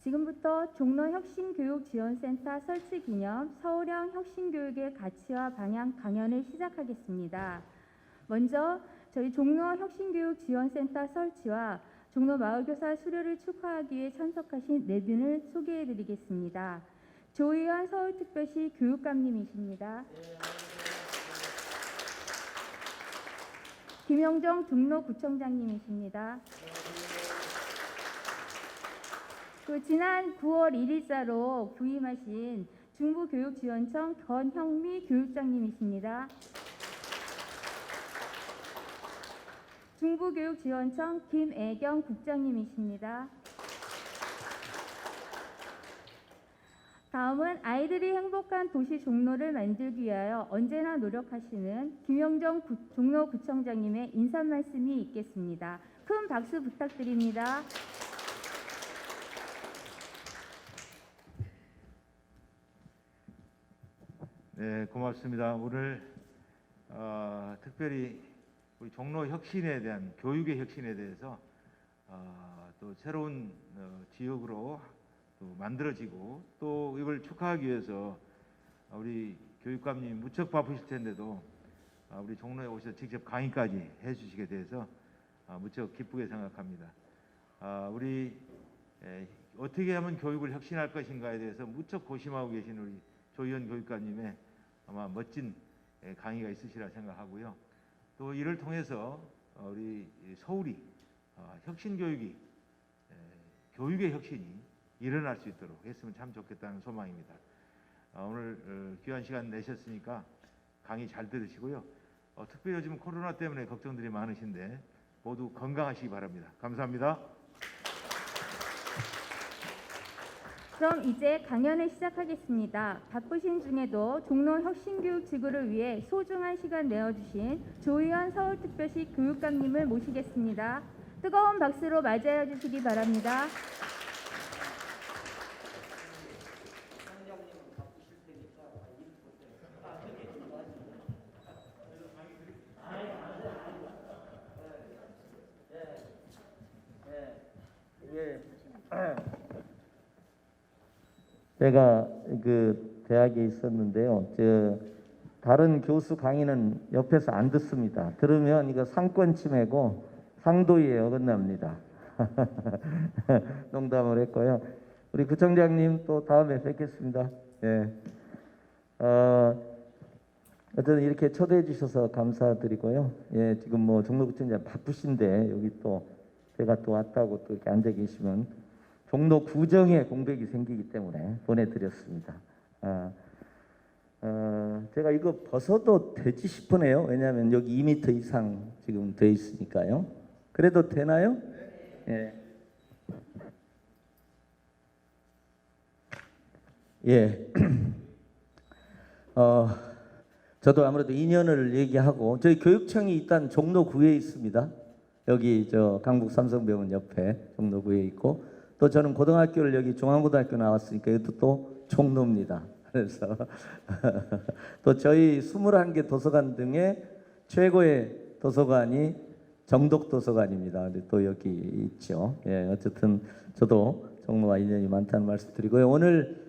지금부터 종로혁신교육지원센터 설치 기념 서울형 혁신교육의 가치와 방향 강연을 시작하겠습니다. 먼저 저희 종로혁신교육지원센터 설치와 종로 마을교사 수료를 축하하기 위해 참석하신 네 분을 소개해드리겠습니다. 조의원 서울특별시 교육감님이십니다. 김영정 종로구청장님이십니다. 지난 9월 1일자로 부임하신 중부교육지원청 권형미 교육장님이십니다. 중부교육지원청 김애경 국장님이십니다. 다음은 아이들이 행복한 도시 종로를 만들기 위하여 언제나 노력하시는 김영정 종로구청장님의 인사 말씀이 있겠습니다. 큰 박수 부탁드립니다. 네, 고맙습니다. 오늘 특별히 우리 종로 혁신에 대한 교육의 혁신에 대해서 또 새로운 지역으로 또 만들어지고 또 이걸 축하하기 위해서 우리 교육감님 무척 바쁘실 텐데도 우리 종로에 오셔서 직접 강의까지 해주시게 돼서 무척 기쁘게 생각합니다. 우리 어떻게 하면 교육을 혁신할 것인가에 대해서 무척 고심하고 계신 우리 조의원 교육감님의 아마 멋진 강의가 있으시라 생각하고요. 또 이를 통해서 우리 서울이 혁신교육이 교육의 혁신이 일어날 수 있도록 했으면 참 좋겠다는 소망입니다. 오늘 귀한 시간 내셨으니까 강의 잘 들으시고요. 특별히 요즘 코로나 때문에 걱정들이 많으신데 모두 건강하시기 바랍니다. 감사합니다. 그럼 이제 강연을 시작하겠습니다. 바쁘신 중에도 종로 혁신교육지구를 위해 소중한 시간 내어주신 조의원 서울특별시 교육감님을 모시겠습니다. 뜨거운 박수로 맞이해 주시기 바랍니다. 제가 그 대학에 있었는데요. 다른 교수 강의는 옆에서 안 듣습니다. 들으면 이거 상권 침해고 상도위에 어긋납니다. 농담을 했고요. 우리 구청장님 또 다음에 뵙겠습니다. 예. 어쨌든 이렇게 초대해 주셔서 감사드리고요. 예, 지금 뭐 종로구청장 바쁘신데 여기 또 제가 또 왔다고 또 이렇게 앉아 계시면 종로 구정에 공백이 생기기 때문에 보내드렸습니다. 제가 이거 벗어도 되지 싶으네요. 왜냐하면 여기 2m 이상 지금 돼 있으니까요. 그래도 되나요? 예. 예. 저도 아무래도 인연을 얘기하고 저희 교육청이 일단 종로구에 있습니다. 여기 저 강북 삼성병원 옆에 종로구에 있고 또 저는 고등학교를 여기 중앙고등학교 나왔으니까 이것도 또 종로입니다. 그래서 또 저희 21개 도서관 중에 최고의 도서관이 정독도서관입니다. 또 여기 있죠. 예, 어쨌든 저도 종로와 인연이 많다는 말씀 드리고요. 오늘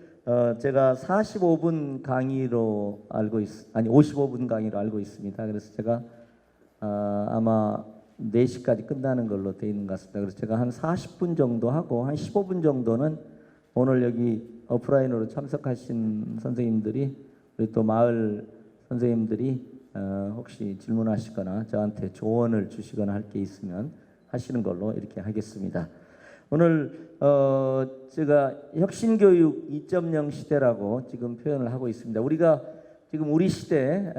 제가 45분 강의로 알고 55분 강의로 알고 있습니다. 그래서 제가 아마 4시까지 끝나는 걸로 되어 있는 것 같습니다. 그래서 제가 한 40분 정도 하고 한 15분 정도는 오늘 여기 오프라인으로 참석하신 선생님들이 우리 또 마을 선생님들이 혹시 질문하시거나 저한테 조언을 주시거나 할 게 있으면 하시는 걸로 이렇게 하겠습니다. 오늘 제가 혁신교육 2.0 시대라고 지금 표현을 하고 있습니다. 우리가 지금 우리 시대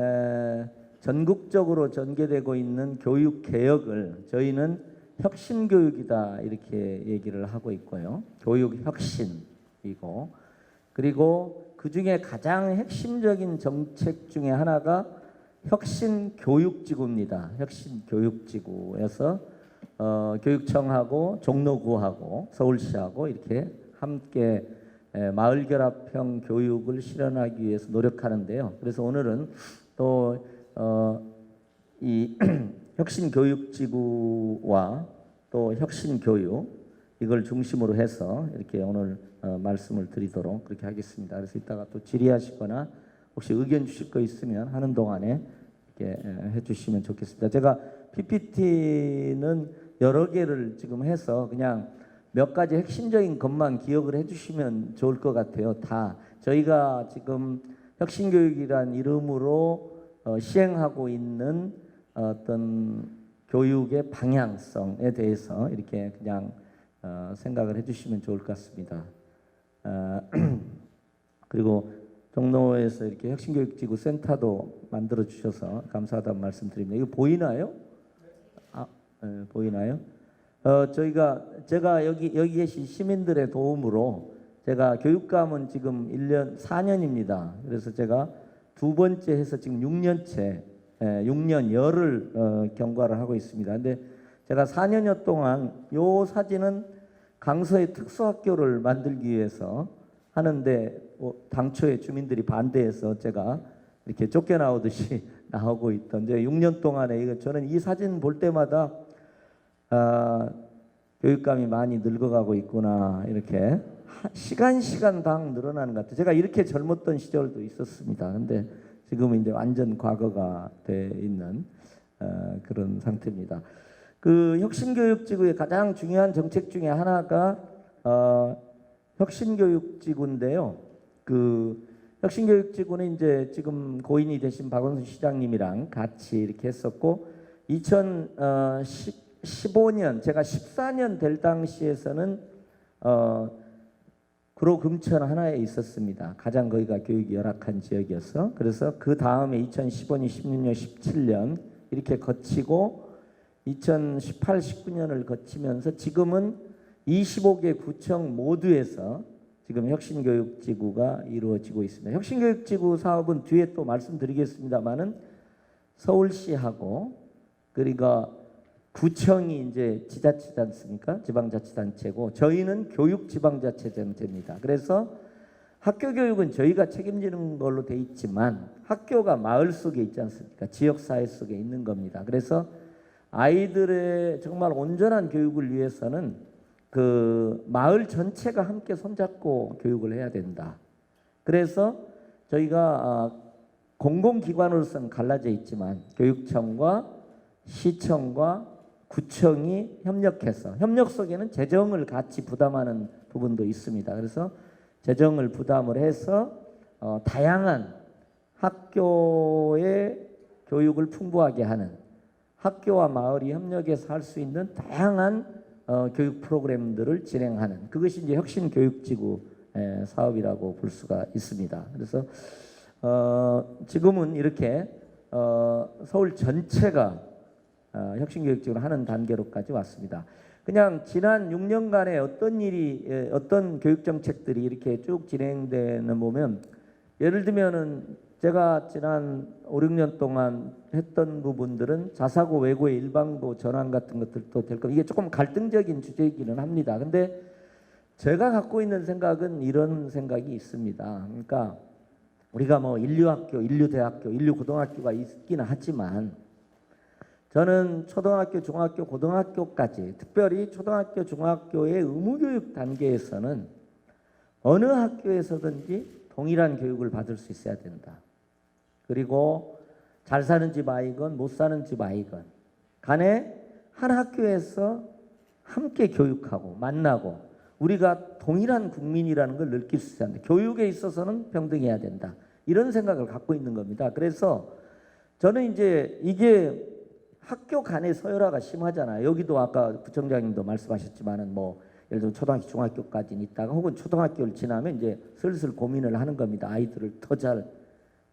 전국적으로 전개되고 있는 교육 개혁을 저희는 혁신교육이다 이렇게 얘기를 하고 있고요. 교육 혁신이고 그리고 그 중에 가장 핵심적인 정책 중에 하나가 혁신교육지구입니다. 혁신교육지구에서 교육청하고 종로구하고 서울시하고 이렇게 함께 마을결합형 교육을 실현하기 위해서 노력하는데요. 그래서 오늘은 또 이 혁신교육지구와 또 혁신교육 이걸 중심으로 해서 이렇게 오늘 말씀을 드리도록 그렇게 하겠습니다. 그래서 이따가 또 질의하시거나 혹시 의견 주실 거 있으면 하는 동안에 이렇게 해주시면 좋겠습니다. 제가 PPT는 여러 개를 지금 해서 그냥 몇 가지 핵심적인 것만 기억을 해주시면 좋을 것 같아요. 다 저희가 지금 혁신교육이란 이름으로 시행하고 있는 어떤 교육의 방향성에 대해서 이렇게 그냥 생각을 해주시면 좋을 것 같습니다. 그리고 종로에서 이렇게 혁신교육지구 센터도 만들어 주셔서 감사하다는 말씀드립니다. 이거 보이나요? 네, 보이나요? 제가 여기 계신 시민들의 도움으로 제가 교육감은 지금 4년입니다. 그래서 제가 두 번째 해서 지금 6년째, 6년 열을 경과를 하고 있습니다. 근데 제가 4년여 동안 요 사진은 강서의 특수학교를 만들기 위해서 하는데 당초에 주민들이 반대해서 제가 이렇게 쫓겨나오듯이 나오고 있던데 6년 동안에 저는 이 사진 볼 때마다 교육감이 많이 늙어가고 있구나 이렇게 시간당 늘어나는 것 같아요. 제가 이렇게 젊었던 시절도 있었습니다. 근데 지금은 이제 완전 과거가 돼 있는 그런 상태입니다. 그 혁신교육지구의 가장 중요한 정책 중에 하나가 혁신교육지구인데요. 그 혁신교육지구는 이제 지금 고인이 되신 박원순 시장님이랑 같이 이렇게 했었고 2015년 제가 14년 될 당시에서는 구로 금천 하나에 있었습니다. 가장 거기가 교육이 열악한 지역이어서 그래서 그 다음에 2015년, 16년, 17년 이렇게 거치고 2018, 19년을 거치면서 지금은 25개 구청 모두에서 지금 혁신교육지구가 이루어지고 있습니다. 혁신교육지구 사업은 뒤에 또 말씀드리겠습니다만은 서울시하고 그리고 구청이 이제 지자체지 않습니까? 지방자치단체고 저희는 교육지방자치단체입니다. 그래서 학교 교육은 저희가 책임지는 걸로 돼 있지만 학교가 마을 속에 있지 않습니까? 지역사회 속에 있는 겁니다. 그래서 아이들의 정말 온전한 교육을 위해서는 그 마을 전체가 함께 손잡고 교육을 해야 된다. 그래서 저희가 공공기관으로서는 갈라져 있지만 교육청과 시청과 구청이 협력해서 협력 속에는 재정을 같이 부담하는 부분도 있습니다. 그래서 재정을 부담을 해서 다양한 학교의 교육을 풍부하게 하는 학교와 마을이 협력해서 할 수 있는 다양한 교육 프로그램들을 진행하는 그것이 이제 혁신교육지구 사업이라고 볼 수가 있습니다. 그래서 지금은 이렇게 서울 전체가 혁신교육지구를 하는 단계로까지 왔습니다. 그냥 지난 6년간의 어떤 교육정책들이 이렇게 쭉 진행되는 보면 예를 들면은 제가 지난 5, 6년 동안 했던 부분들은 자사고 외고의 일반고 전환 같은 것들도 될 겁니다. 이게 조금 갈등적인 주제이기는 합니다. 근데 제가 갖고 있는 생각은 이런 생각이 있습니다. 그러니까 우리가 뭐 인류학교, 인류대학교, 인류고등학교가 있기는 하지만 저는 초등학교, 중학교, 고등학교까지 특별히 초등학교, 중학교의 의무교육 단계에서는 어느 학교에서든지 동일한 교육을 받을 수 있어야 된다. 그리고 잘 사는 집 아이건 못 사는 집 아이건 간에 한 학교에서 함께 교육하고 만나고 우리가 동일한 국민이라는 걸 느낄 수 있어야 한다. 교육에 있어서는 평등해야 된다. 이런 생각을 갖고 있는 겁니다. 그래서 저는 이제 이게 학교 간의 서열화가 심하잖아요. 여기도 아까 부총장님도 말씀하셨지만은 뭐 예를 들어 초등학교, 중학교까지는 있다가 혹은 초등학교를 지나면 이제 슬슬 고민을 하는 겁니다. 아이들을 더 잘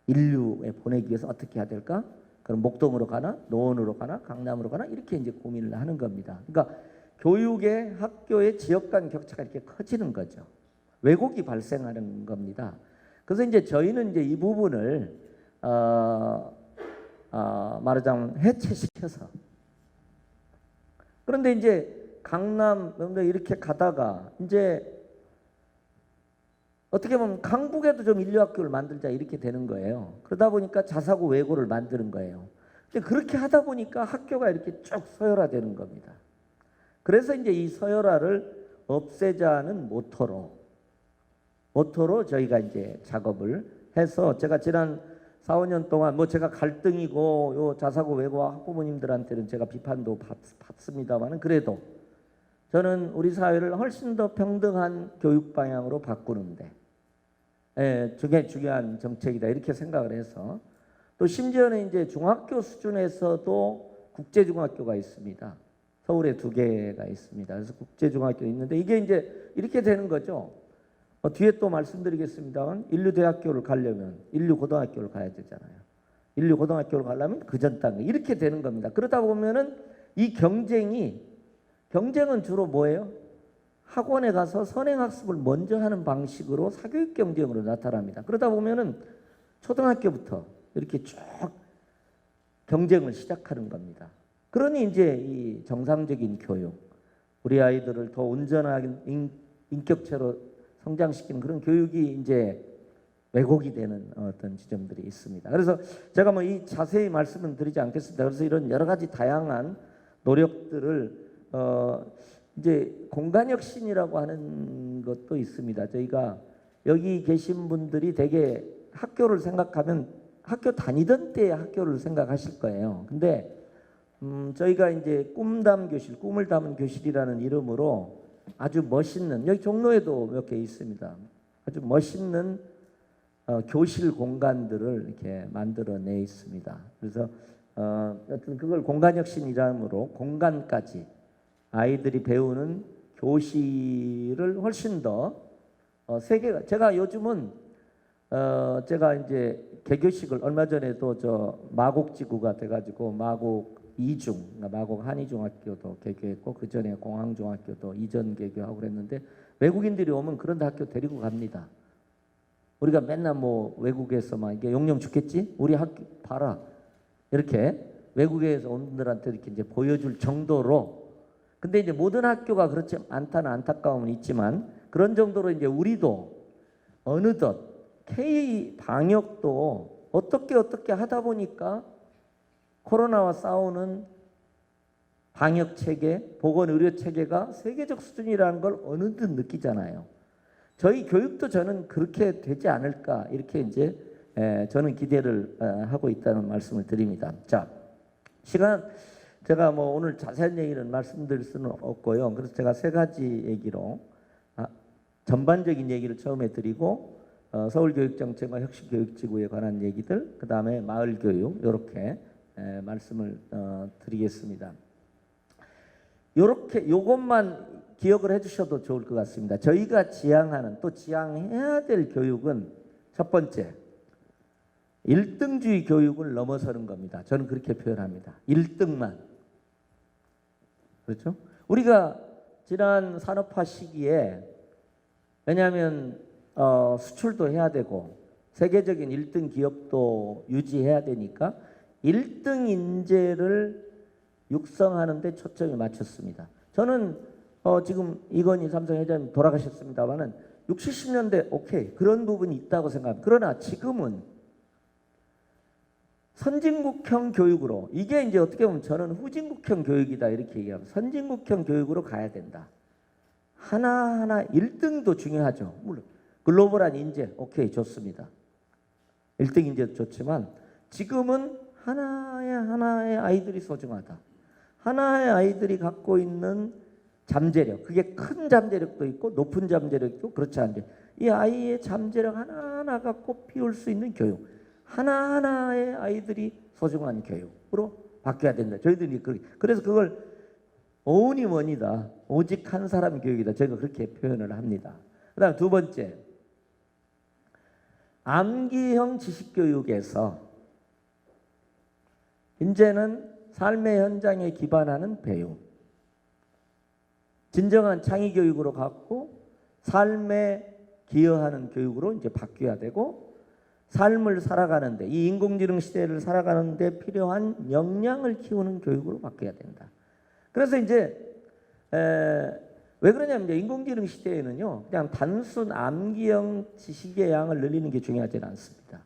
인류에 보내기 위해서 어떻게 해야 될까? 그럼 목동으로 가나, 노원으로 가나, 강남으로 가나 이렇게 이제 고민을 하는 겁니다. 그러니까 교육의 학교의 지역 간 격차가 이렇게 커지는 거죠. 왜곡이 발생하는 겁니다. 그래서 이제 저희는 이제 이 부분을 말하자면 해체시켜서 그런데 이제 강남 이렇게 가다가 이제 어떻게 보면 강북에도 좀 인류학교를 만들자 이렇게 되는 거예요. 그러다 보니까 자사고 외고를 만드는 거예요. 근데 그렇게 하다 보니까 학교가 이렇게 쭉 서열화되는 겁니다. 그래서 이제 이 서열화를 없애자는 모토로 모토로 저희가 이제 작업을 해서 제가 지난 4, 5년 동안 뭐 제가 갈등이고 요 자사고 외고와 학부모님들한테는 제가 비판도 받습니다만은 그래도 저는 우리 사회를 훨씬 더 평등한 교육 방향으로 바꾸는데 그게 중요한 정책이다 이렇게 생각을 해서 또 심지어는 이제 중학교 수준에서도 국제중학교가 있습니다. 서울에 2개가 있습니다. 그래서 국제중학교 있는데 이게 이제 이렇게 되는 거죠. 뒤에 또 말씀드리겠습니다만 인류대학교를 가려면 인류고등학교를 가야 되잖아요. 인류고등학교를 가려면 그 전 단계 이렇게 되는 겁니다. 그러다 보면은 이 경쟁은 주로 뭐예요? 학원에 가서 선행학습을 먼저 하는 방식으로 사교육 경쟁으로 나타납니다. 그러다 보면은 초등학교부터 이렇게 쭉 경쟁을 시작하는 겁니다. 그러니 이제 이 정상적인 교육, 우리 아이들을 더 온전한 인격체로 성장시키는 그런 교육이 이제 왜곡이 되는 어떤 지점들이 있습니다. 그래서 제가 뭐 이 자세히 말씀은 드리지 않겠습니다. 그래서 이런 여러 가지 다양한 노력들을 이제 공간혁신이라고 하는 것도 있습니다. 저희가 여기 계신 분들이 되게 학교를 생각하면 학교 다니던 때의 학교를 생각하실 거예요. 근데 저희가 이제 꿈담교실, 꿈을 담은 교실이라는 이름으로 아주 멋있는, 여기 종로에도 몇 개 있습니다. 아주 멋있는 교실 공간들을 이렇게 만들어내 있습니다. 그래서 여튼 그걸 공간혁신이라므로 공간까지 아이들이 배우는 교실을 훨씬 더 세계가, 제가 요즘은 제가 이제 개교식을 얼마 전에도 저 마곡지구가 돼가지고 마곡 마곡 한의중학교도 개교했고 그 전에 공항중학교도 이전 개교하고 그랬는데 외국인들이 오면 그런 학교 데리고 갑니다. 우리가 맨날 뭐 외국에서 막 이게 용령 죽겠지? 우리 학교 봐라. 이렇게 외국에서 온 분들한테 이렇게 이제 보여줄 정도로. 근데 이제 모든 학교가 그렇지 않다는 안타까움은 있지만 그런 정도로 이제 우리도 어느덧 K 방역도 어떻게 하다 보니까 코로나와 싸우는 방역 체계, 보건 의료 체계가 세계적 수준이라는 걸 어느덧 느끼잖아요. 저희 교육도 저는 그렇게 되지 않을까 이렇게 이제 저는 기대를 하고 있다는 말씀을 드립니다. 자, 시간 제가 뭐 오늘 자세한 얘기는 말씀드릴 수는 없고요. 그래서 제가 3가지 얘기로 전반적인 얘기를 처음에 드리고 서울교육정책과 혁신교육지구에 관한 얘기들, 그 다음에 마을교육 이렇게 말씀을 드리겠습니다. 이렇게 요것만 기억을 해주셔도 좋을 것 같습니다. 저희가 지향하는 또 지향해야 될 교육은 첫 번째 1등주의 교육을 넘어서는 겁니다. 저는 그렇게 표현합니다. 1등만. 그렇죠? 우리가 지난 산업화 시기에 왜냐하면 수출도 해야 되고 세계적인 1등 기업도 유지해야 되니까 1등 인재를 육성하는 데 초점을 맞췄습니다. 저는 지금 이건희 삼성 회장님 돌아가셨습니다만은 60, 70년대 오케이 그런 부분이 있다고 생각합니다. 그러나 지금은 선진국형 교육으로, 이게 이제 어떻게 보면 저는 후진국형 교육이다 이렇게 얘기합니다. 선진국형 교육으로 가야 된다. 하나하나 1등도 중요하죠. 물론 글로벌한 인재 오케이 좋습니다. 1등 인재도 좋지만 지금은 하나의 아이들이 소중하다. 하나의 아이들이 갖고 있는 잠재력, 그게 큰 잠재력도 있고 높은 잠재력도 있고 그렇지 않은데 이 아이의 잠재력 하나하나가 꽃 피울 수 있는 교육, 하나하나의 아이들이 소중한 교육으로 바뀌어야 된다. 저희들이 그래서 그걸 오은이 원이다. 오직 한 사람 교육이다. 저희가 그렇게 표현을 합니다. 그 다음 2번째, 암기형 지식교육에서 이제는 삶의 현장에 기반하는 배움, 진정한 창의교육으로 갖고 삶에 기여하는 교육으로 이제 바뀌어야 되고 삶을 살아가는데 이 인공지능 시대를 살아가는데 필요한 역량을 키우는 교육으로 바뀌어야 된다. 그래서 이제 왜 그러냐면 이제 인공지능 시대에는요 그냥 단순 암기형 지식의 양을 늘리는 게 중요하지는 않습니다.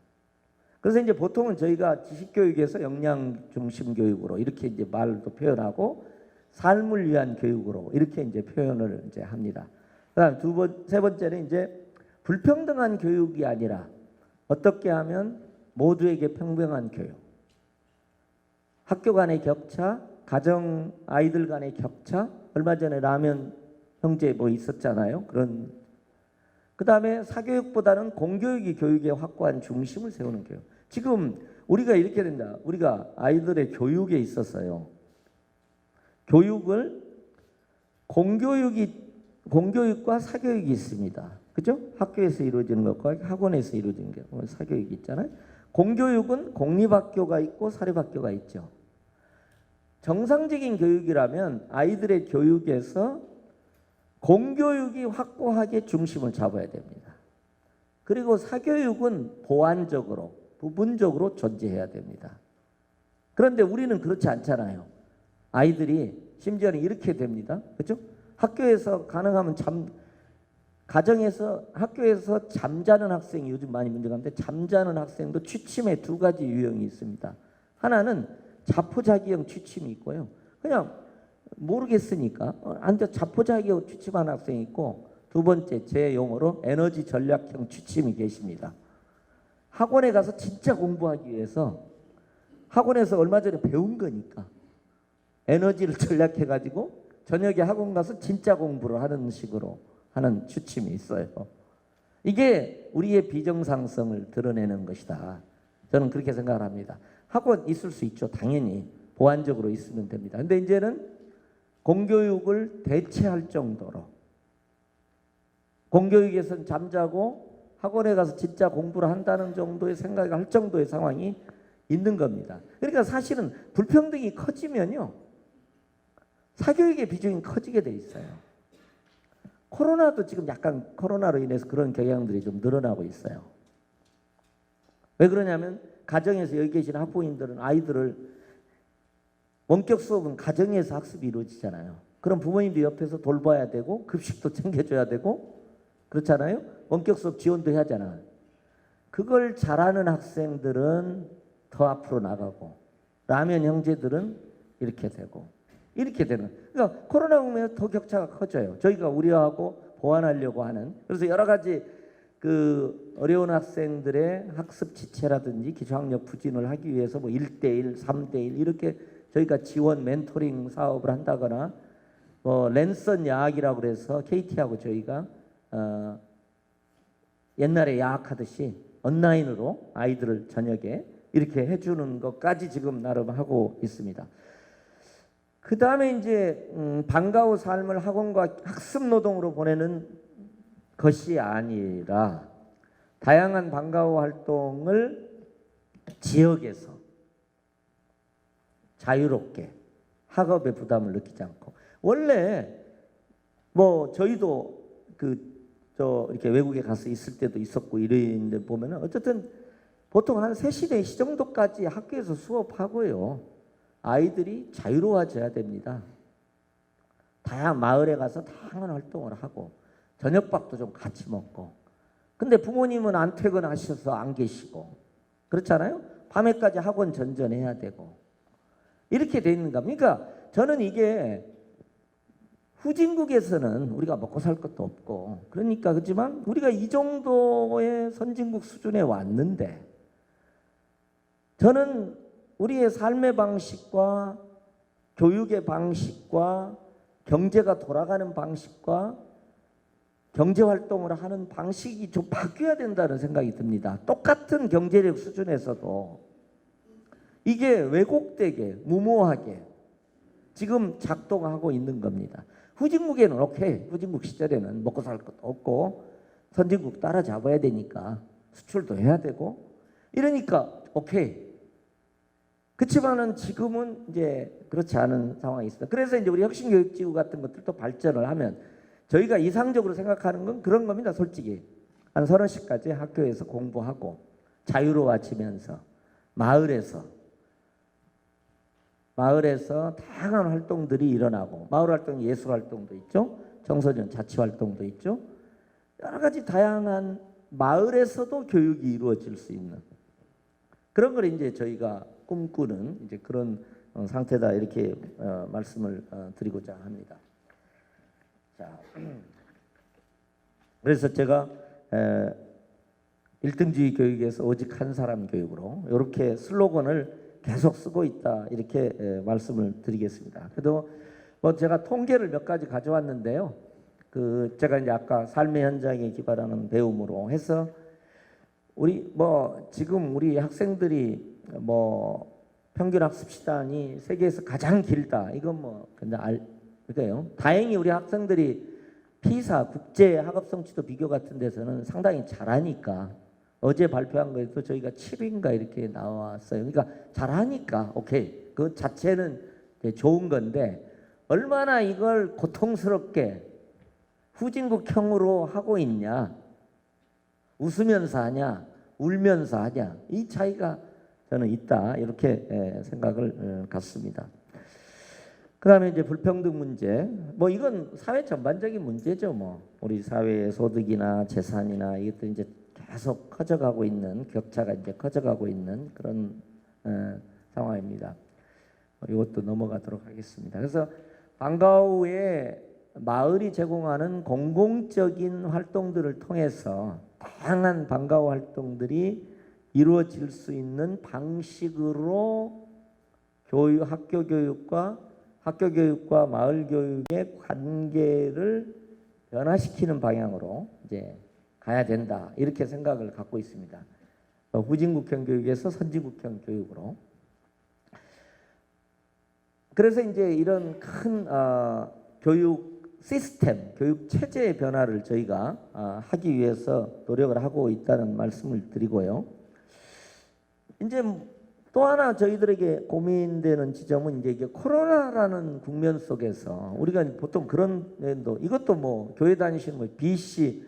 그래서 이제 보통은 저희가 지식교육에서 역량 중심 교육으로 이렇게 이제 말도 표현하고 삶을 위한 교육으로 이렇게 이제 표현을 이제 합니다. 그다음 세 번째는 이제 불평등한 교육이 아니라 어떻게 하면 모두에게 평등한 교육. 학교 간의 격차, 가정 아이들 간의 격차, 얼마 전에 라면 형제 뭐 있었잖아요. 그런 그다음에 사교육보다는 공교육이 교육의 확고한 중심을 세우는 교육. 지금 우리가 이렇게 된다. 우리가 아이들의 교육에 있어서요. 교육을 공교육과 사교육이 있습니다. 그죠? 학교에서 이루어지는 것과 학원에서 이루어지는 게 사교육이 있잖아요. 공교육은 공립학교가 있고 사립학교가 있죠. 정상적인 교육이라면 아이들의 교육에서 공교육이 확고하게 중심을 잡아야 됩니다. 그리고 사교육은 보완적으로, 부분적으로 존재해야 됩니다. 그런데 우리는 그렇지 않잖아요. 아이들이 심지어는 이렇게 됩니다. 그렇죠? 학교에서 가능하면 가정에서 학교에서 잠자는 학생이 요즘 많이 문제가 있는데 잠자는 학생도 취침의 두 가지 유형이 있습니다. 하나는 자포자기형 취침이 있고요. 그냥 모르겠으니까 앉아 자포자기형 취침하는 학생이 있고 두 번째 제 용어로 에너지 전략형 취침이 계십니다. 학원에 가서 진짜 공부하기 위해서 학원에서 얼마 전에 배운 거니까 에너지를 전략해 가지고 저녁에 학원 가서 진짜 공부를 하는 식으로 하는 취침이 있어요. 이게 우리의 비정상성을 드러내는 것이다. 저는 그렇게 생각을 합니다. 학원 있을 수 있죠. 당연히 보완적으로 있으면 됩니다. 근데 이제는 공교육을 대체할 정도로 공교육에서는 잠자고 학원에 가서 진짜 공부를 한다는 정도의 생각을 할 정도의 상황이 있는 겁니다. 그러니까 사실은 불평등이 커지면요. 사교육의 비중이 커지게 돼 있어요. 코로나도 지금 약간 코로나로 인해서 그런 경향들이 좀 늘어나고 있어요. 왜 그러냐면 가정에서 여기 계신 학부모님들은 아이들을 원격 수업은 가정에서 학습이 이루어지잖아요. 그럼 부모님도 옆에서 돌봐야 되고 급식도 챙겨줘야 되고 그렇잖아요. 원격 수업 지원도 해야 하잖아요. 그걸 잘하는 학생들은 더 앞으로 나가고 라면 형제들은 이렇게 되고 이렇게 되는. 그러니까 코로나 오면 더 격차가 커져요. 저희가 우려하고 보완하려고 하는. 그래서 여러 가지 그 어려운 학생들의 학습 지체라든지 기초학력 부진을 하기 위해서 뭐 1대1, 3대1 이렇게 저희가 지원 멘토링 사업을 한다거나 뭐 랜선 야학이라고 그래서 KT하고 저희가 옛날에 야학하듯이 온라인으로 아이들을 저녁에 이렇게 해주는 것까지 지금 나름 하고 있습니다. 그 다음에 이제 방과 후 삶을 학원과 학습 노동으로 보내는 것이 아니라 다양한 방과 후 활동을 지역에서 자유롭게 학업의 부담을 느끼지 않고 원래 뭐 저희도 이렇게 외국에 가서 있을 때도 있었고 이랬는데 보면은 어쨌든 보통 한 3시, 4시 정도까지 학교에서 수업하고요. 아이들이 자유로워져야 됩니다. 다양한 마을에 가서 다양한 활동을 하고 저녁밥도 좀 같이 먹고 근데 부모님은 안 퇴근하셔서 안 계시고 그렇잖아요. 밤에까지 학원 전전해야 되고 이렇게 돼 있는 겁니다. 그러니까 저는 이게 후진국에서는 우리가 먹고 살 것도 없고 그러니까 그렇지만 우리가 이 정도의 선진국 수준에 왔는데 저는 우리의 삶의 방식과 교육의 방식과 경제가 돌아가는 방식과 경제활동을 하는 방식이 좀 바뀌어야 된다는 생각이 듭니다. 똑같은 경제력 수준에서도 이게 왜곡되게 무모하게 지금 작동하고 있는 겁니다. 후진국에는 오케이. 후진국 시절에는 먹고 살 것도 없고 선진국 따라잡아야 되니까 수출도 해야 되고 이러니까 오케이. 그렇지만은 지금은 이제 그렇지 않은 상황이 있습니다. 그래서 이제 우리 혁신교육지구 같은 것들도 발전을 하면 저희가 이상적으로 생각하는 건 그런 겁니다. 솔직히 한 30시까지 학교에서 공부하고 자유로워지면서 마을에서 다양한 활동들이 일어나고 마을 활동, 예술 활동도 있죠. 청소년 자치 활동도 있죠. 여러 가지 다양한 마을에서도 교육이 이루어질 수 있는 그런 걸 이제 저희가 꿈꾸는 이제 그런 상태다 이렇게 말씀을 드리고자 합니다. 자, 그래서 제가 에, 일등주의 교육에서 오직 한 사람 교육으로 이렇게 슬로건을 계속 쓰고 있다 이렇게 말씀을 드리겠습니다. 그래도 뭐 제가 통계를 몇 가지 가져왔는데요. 그 제가 이제 아까 삶의 현장에 기반하는 배움으로 해서 우리 뭐 지금 우리 학생들이 뭐 평균 학습 시간이 세계에서 가장 길다. 이건 뭐 근데 그러니까요. 다행히 우리 학생들이 피사 국제 학업 성취도 비교 같은 데서는 상당히 잘하니까 어제 발표한 거에도 저희가 7위인가 이렇게 나왔어요. 그러니까 잘하니까 오케이. 그 자체는 이제 좋은 건데 얼마나 이걸 고통스럽게 후진국형으로 하고 있냐. 웃으면서 하냐, 울면서 하냐. 이 차이가 저는 있다. 이렇게 생각을 갖습니다. 그다음에 이제 불평등 문제. 뭐 이건 사회 전반적인 문제죠. 뭐 우리 사회의 소득이나 재산이나 이것들 이제 계속 커져가고 있는 격차가 이제 커져가고 있는 그런 상황입니다. 이것도 넘어가도록 하겠습니다. 그래서 방과후에 마을이 제공하는 공공적인 활동들을 통해서 다양한 방과후 활동들이 이루어질 수 있는 방식으로 학교 교육과 마을 교육의 관계를 변화시키는 방향으로 이제 가야 된다 이렇게 생각을 갖고 있습니다. 후진국형 교육에서 선진국형 교육으로. 그래서 이제 이런 큰 교육 시스템, 교육 체제의 변화를 저희가 하기 위해서 노력을 하고 있다는 말씀을 드리고요. 이제 또 하나 저희들에게 고민되는 지점은 이제 이게 코로나라는 국면 속에서 우리가 보통 그런 내용도 이것도 뭐 교회 다니시는 뭐 BC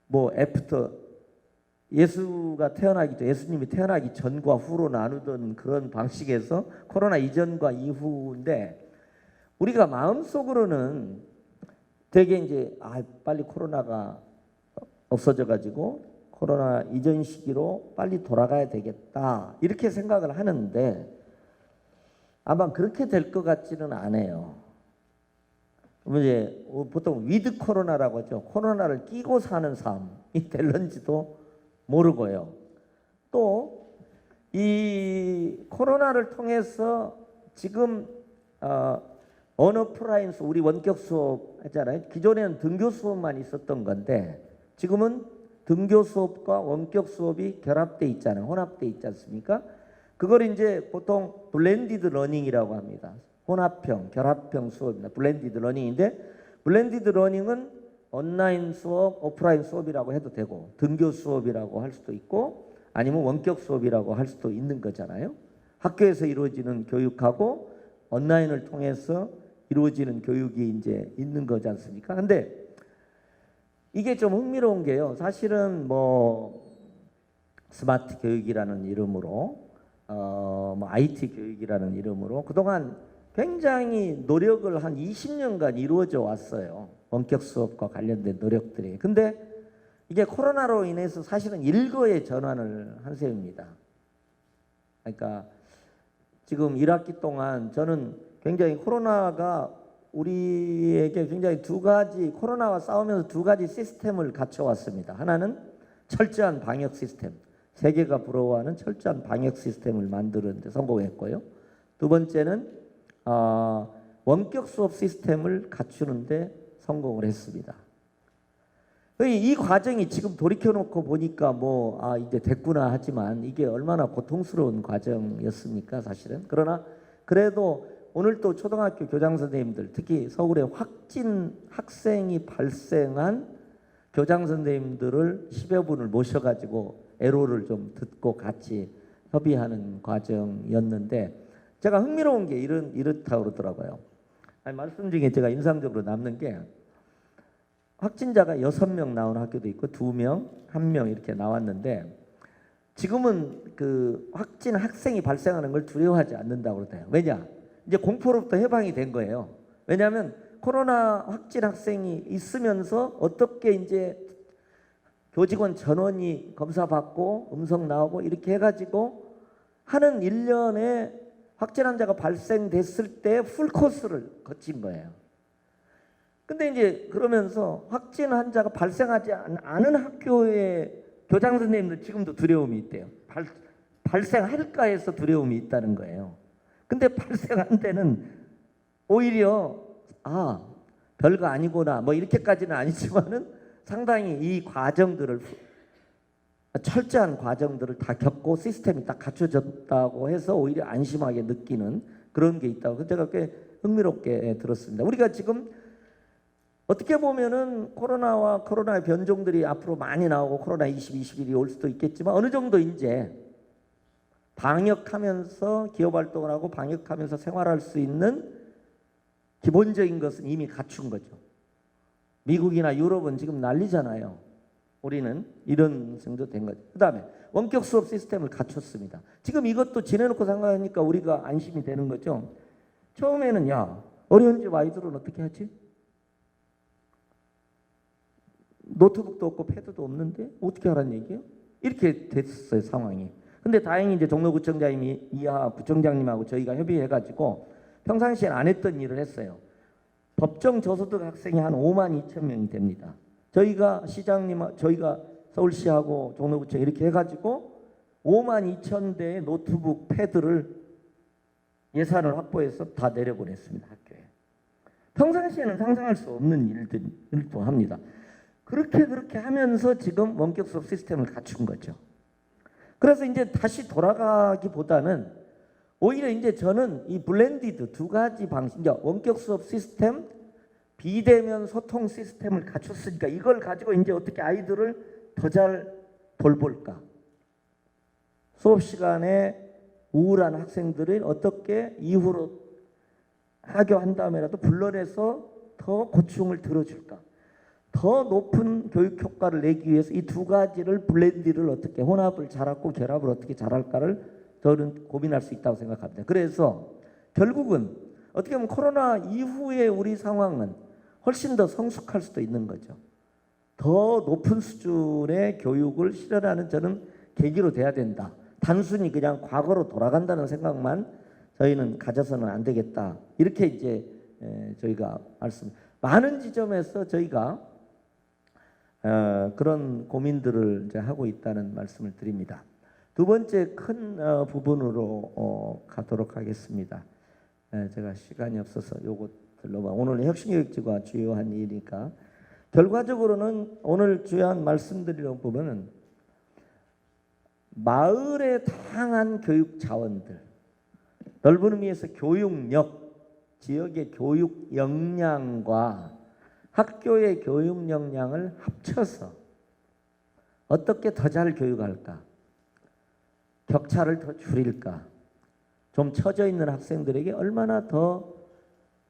뭐 애프터 예수님이 태어나기 전과 후로 나누던 그런 방식에서 코로나 이전과 이후인데 우리가 마음속으로는 되게 이제 빨리 코로나가 없어져 가지고 코로나 이전 시기로 빨리 돌아가야 되겠다 이렇게 생각을 하는데 아마 그렇게 될 것 같지는 않아요. 이제 보통 위드 코로나라고 하죠. 코로나를 끼고 사는 삶이 될런지도 모르고요. 또 이 코로나를 통해서 지금 언어프라인 수업, 우리 원격 수업 했잖아요. 기존에는 등교 수업만 있었던 건데 지금은 등교 수업과 원격 수업이 결합돼 있잖아요. 혼합돼 있지 않습니까? 그걸 이제 보통 블렌디드 러닝이라고 합니다. 혼합형, 결합형 수업입니다. 블렌디드 러닝인데 블렌디드 러닝은 온라인 수업, 오프라인 수업이라고 해도 되고 등교 수업이라고 할 수도 있고 아니면 원격 수업이라고 할 수도 있는 거잖아요. 학교에서 이루어지는 교육하고 온라인을 통해서 이루어지는 교육이 이제 있는 거지 않습니까? 근데 이게 좀 흥미로운 게요. 사실은 뭐 스마트 교육이라는 이름으로 뭐 IT 교육이라는 이름으로 그동안 굉장히 노력을 한 20년간 이루어져 왔어요. 원격 수업과 관련된 노력들이. 근데 이게 코로나로 인해서 사실은 일거에 전환을 한 셈입니다. 그러니까 지금 1학기 동안 저는 굉장히 코로나가 우리에게 굉장히 코로나와 싸우면서 두 가지 시스템을 갖춰왔습니다. 하나는 철저한 방역 시스템, 세계가 부러워하는 철저한 방역 시스템을 만드는 데 성공했고요. 두 번째는 원격 수업 시스템을 갖추는데 성공을 했습니다. 이 과정이 지금 돌이켜놓고 보니까 이제 됐구나 하지만 이게 얼마나 고통스러운 과정이었습니까 사실은. 그러나 그래도 오늘 또 초등학교 교장 선생님들 특히 서울에 확진 학생이 발생한 교장 선생님들을 10여 분을 모셔가지고 애로를 좀 듣고 같이 협의하는 과정이었는데 제가 흥미로운 게 이렇다고 그러더라고요. 말씀 중에 제가 인상적으로 남는 게 확진자가 6명 나온 학교도 있고 2명, 1명 이렇게 나왔는데 지금은 그 확진 학생이 발생하는 걸 두려워하지 않는다고 그러대요. 왜냐? 이제 공포로부터 해방이 된 거예요. 왜냐하면 코로나 확진 학생이 있으면서 어떻게 이제 교직원 전원이 검사받고 음성 나오고 이렇게 해가지고 하는 1년에 확진 환자가 발생됐을 때 풀코스를 거친 거예요. 근데 이제 그러면서 확진 환자가 발생하지 않은 학교의 교장 선생님들 지금도 두려움이 있대요. 발생할까 해서 두려움이 있다는 거예요. 근데 발생한 데는 오히려 별거 아니구나 뭐 이렇게까지는 아니지만은 상당히 이 과정들을 철저한 과정들을 다 겪고 시스템이 딱 갖춰졌다고 해서 오히려 안심하게 느끼는 그런 게 있다고 제가 꽤 흥미롭게 들었습니다. 우리가 지금 어떻게 보면은 코로나와 코로나의 변종들이 앞으로 많이 나오고 코로나 2021이 올 수도 있겠지만 어느 정도 이제 방역하면서 기업 활동을 하고 방역하면서 생활할 수 있는 기본적인 것은 이미 갖춘 거죠. 미국이나 유럽은 지금 난리잖아요. 우리는 이런 정도 된 거죠. 그 다음에 원격 수업 시스템을 갖췄습니다. 지금 이것도 지내놓고 생각하니까 우리가 안심이 되는 거죠. 처음에는 어려운 집 아이들은 어떻게 하지? 노트북도 없고 패드도 없는데 어떻게 하라는 얘기예요? 이렇게 됐어요, 상황이. 근데 다행히 이제 종로구청장님이 이하 구청장님하고 저희가 협의해가지고 평상시엔 안 했던 일을 했어요. 법정 저소득 학생이 한 5만 2천 명이 됩니다. 저희가 저희가 서울시하고 종로구청 이렇게 해가지고 5만 2천 대의 노트북 패드를 예산을 확보해서 다 내려보냈습니다, 학교에. 평상시에는 상상할 수 없는 일도 합니다. 그렇게 하면서 지금 원격 수업 시스템을 갖춘 거죠. 그래서 이제 다시 돌아가기보다는 오히려 이제 저는 이 블렌디드 두 가지 방식, 원격 수업 시스템, 비대면 소통 시스템을 갖췄으니까 이걸 가지고 이제 어떻게 아이들을 더 잘 돌볼까? 수업 시간에 우울한 학생들을 어떻게 이후로 하교한 다음에라도 불러내서 더 고충을 들어줄까? 더 높은 교육 효과를 내기 위해서 이 두 가지를 블렌디를 어떻게 혼합을 잘하고 결합을 어떻게 잘할까를 저는 고민할 수 있다고 생각합니다. 그래서 결국은 어떻게 보면 코로나 이후의 우리 상황은 훨씬 더 성숙할 수도 있는 거죠. 더 높은 수준의 교육을 실현하는 저는 계기로 돼야 된다. 단순히 그냥 과거로 돌아간다는 생각만 저희는 가져서는 안 되겠다. 이렇게 이제 저희가 많은 지점에서 저희가 그런 고민들을 이제 하고 있다는 말씀을 드립니다. 두 번째 큰 부분으로 가도록 하겠습니다. 제가 시간이 없어서 요것들로 오늘 혁신교육지가 주요한 일이니까 결과적으로는 오늘 주요한 말씀드리려고 보면은 마을의 다양한 교육 자원들, 넓은 의미에서 교육력, 지역의 교육 역량과 학교의 교육 역량을 합쳐서 어떻게 더 잘 교육할까? 격차를 더 줄일까? 좀 처져 있는 학생들에게 얼마나 더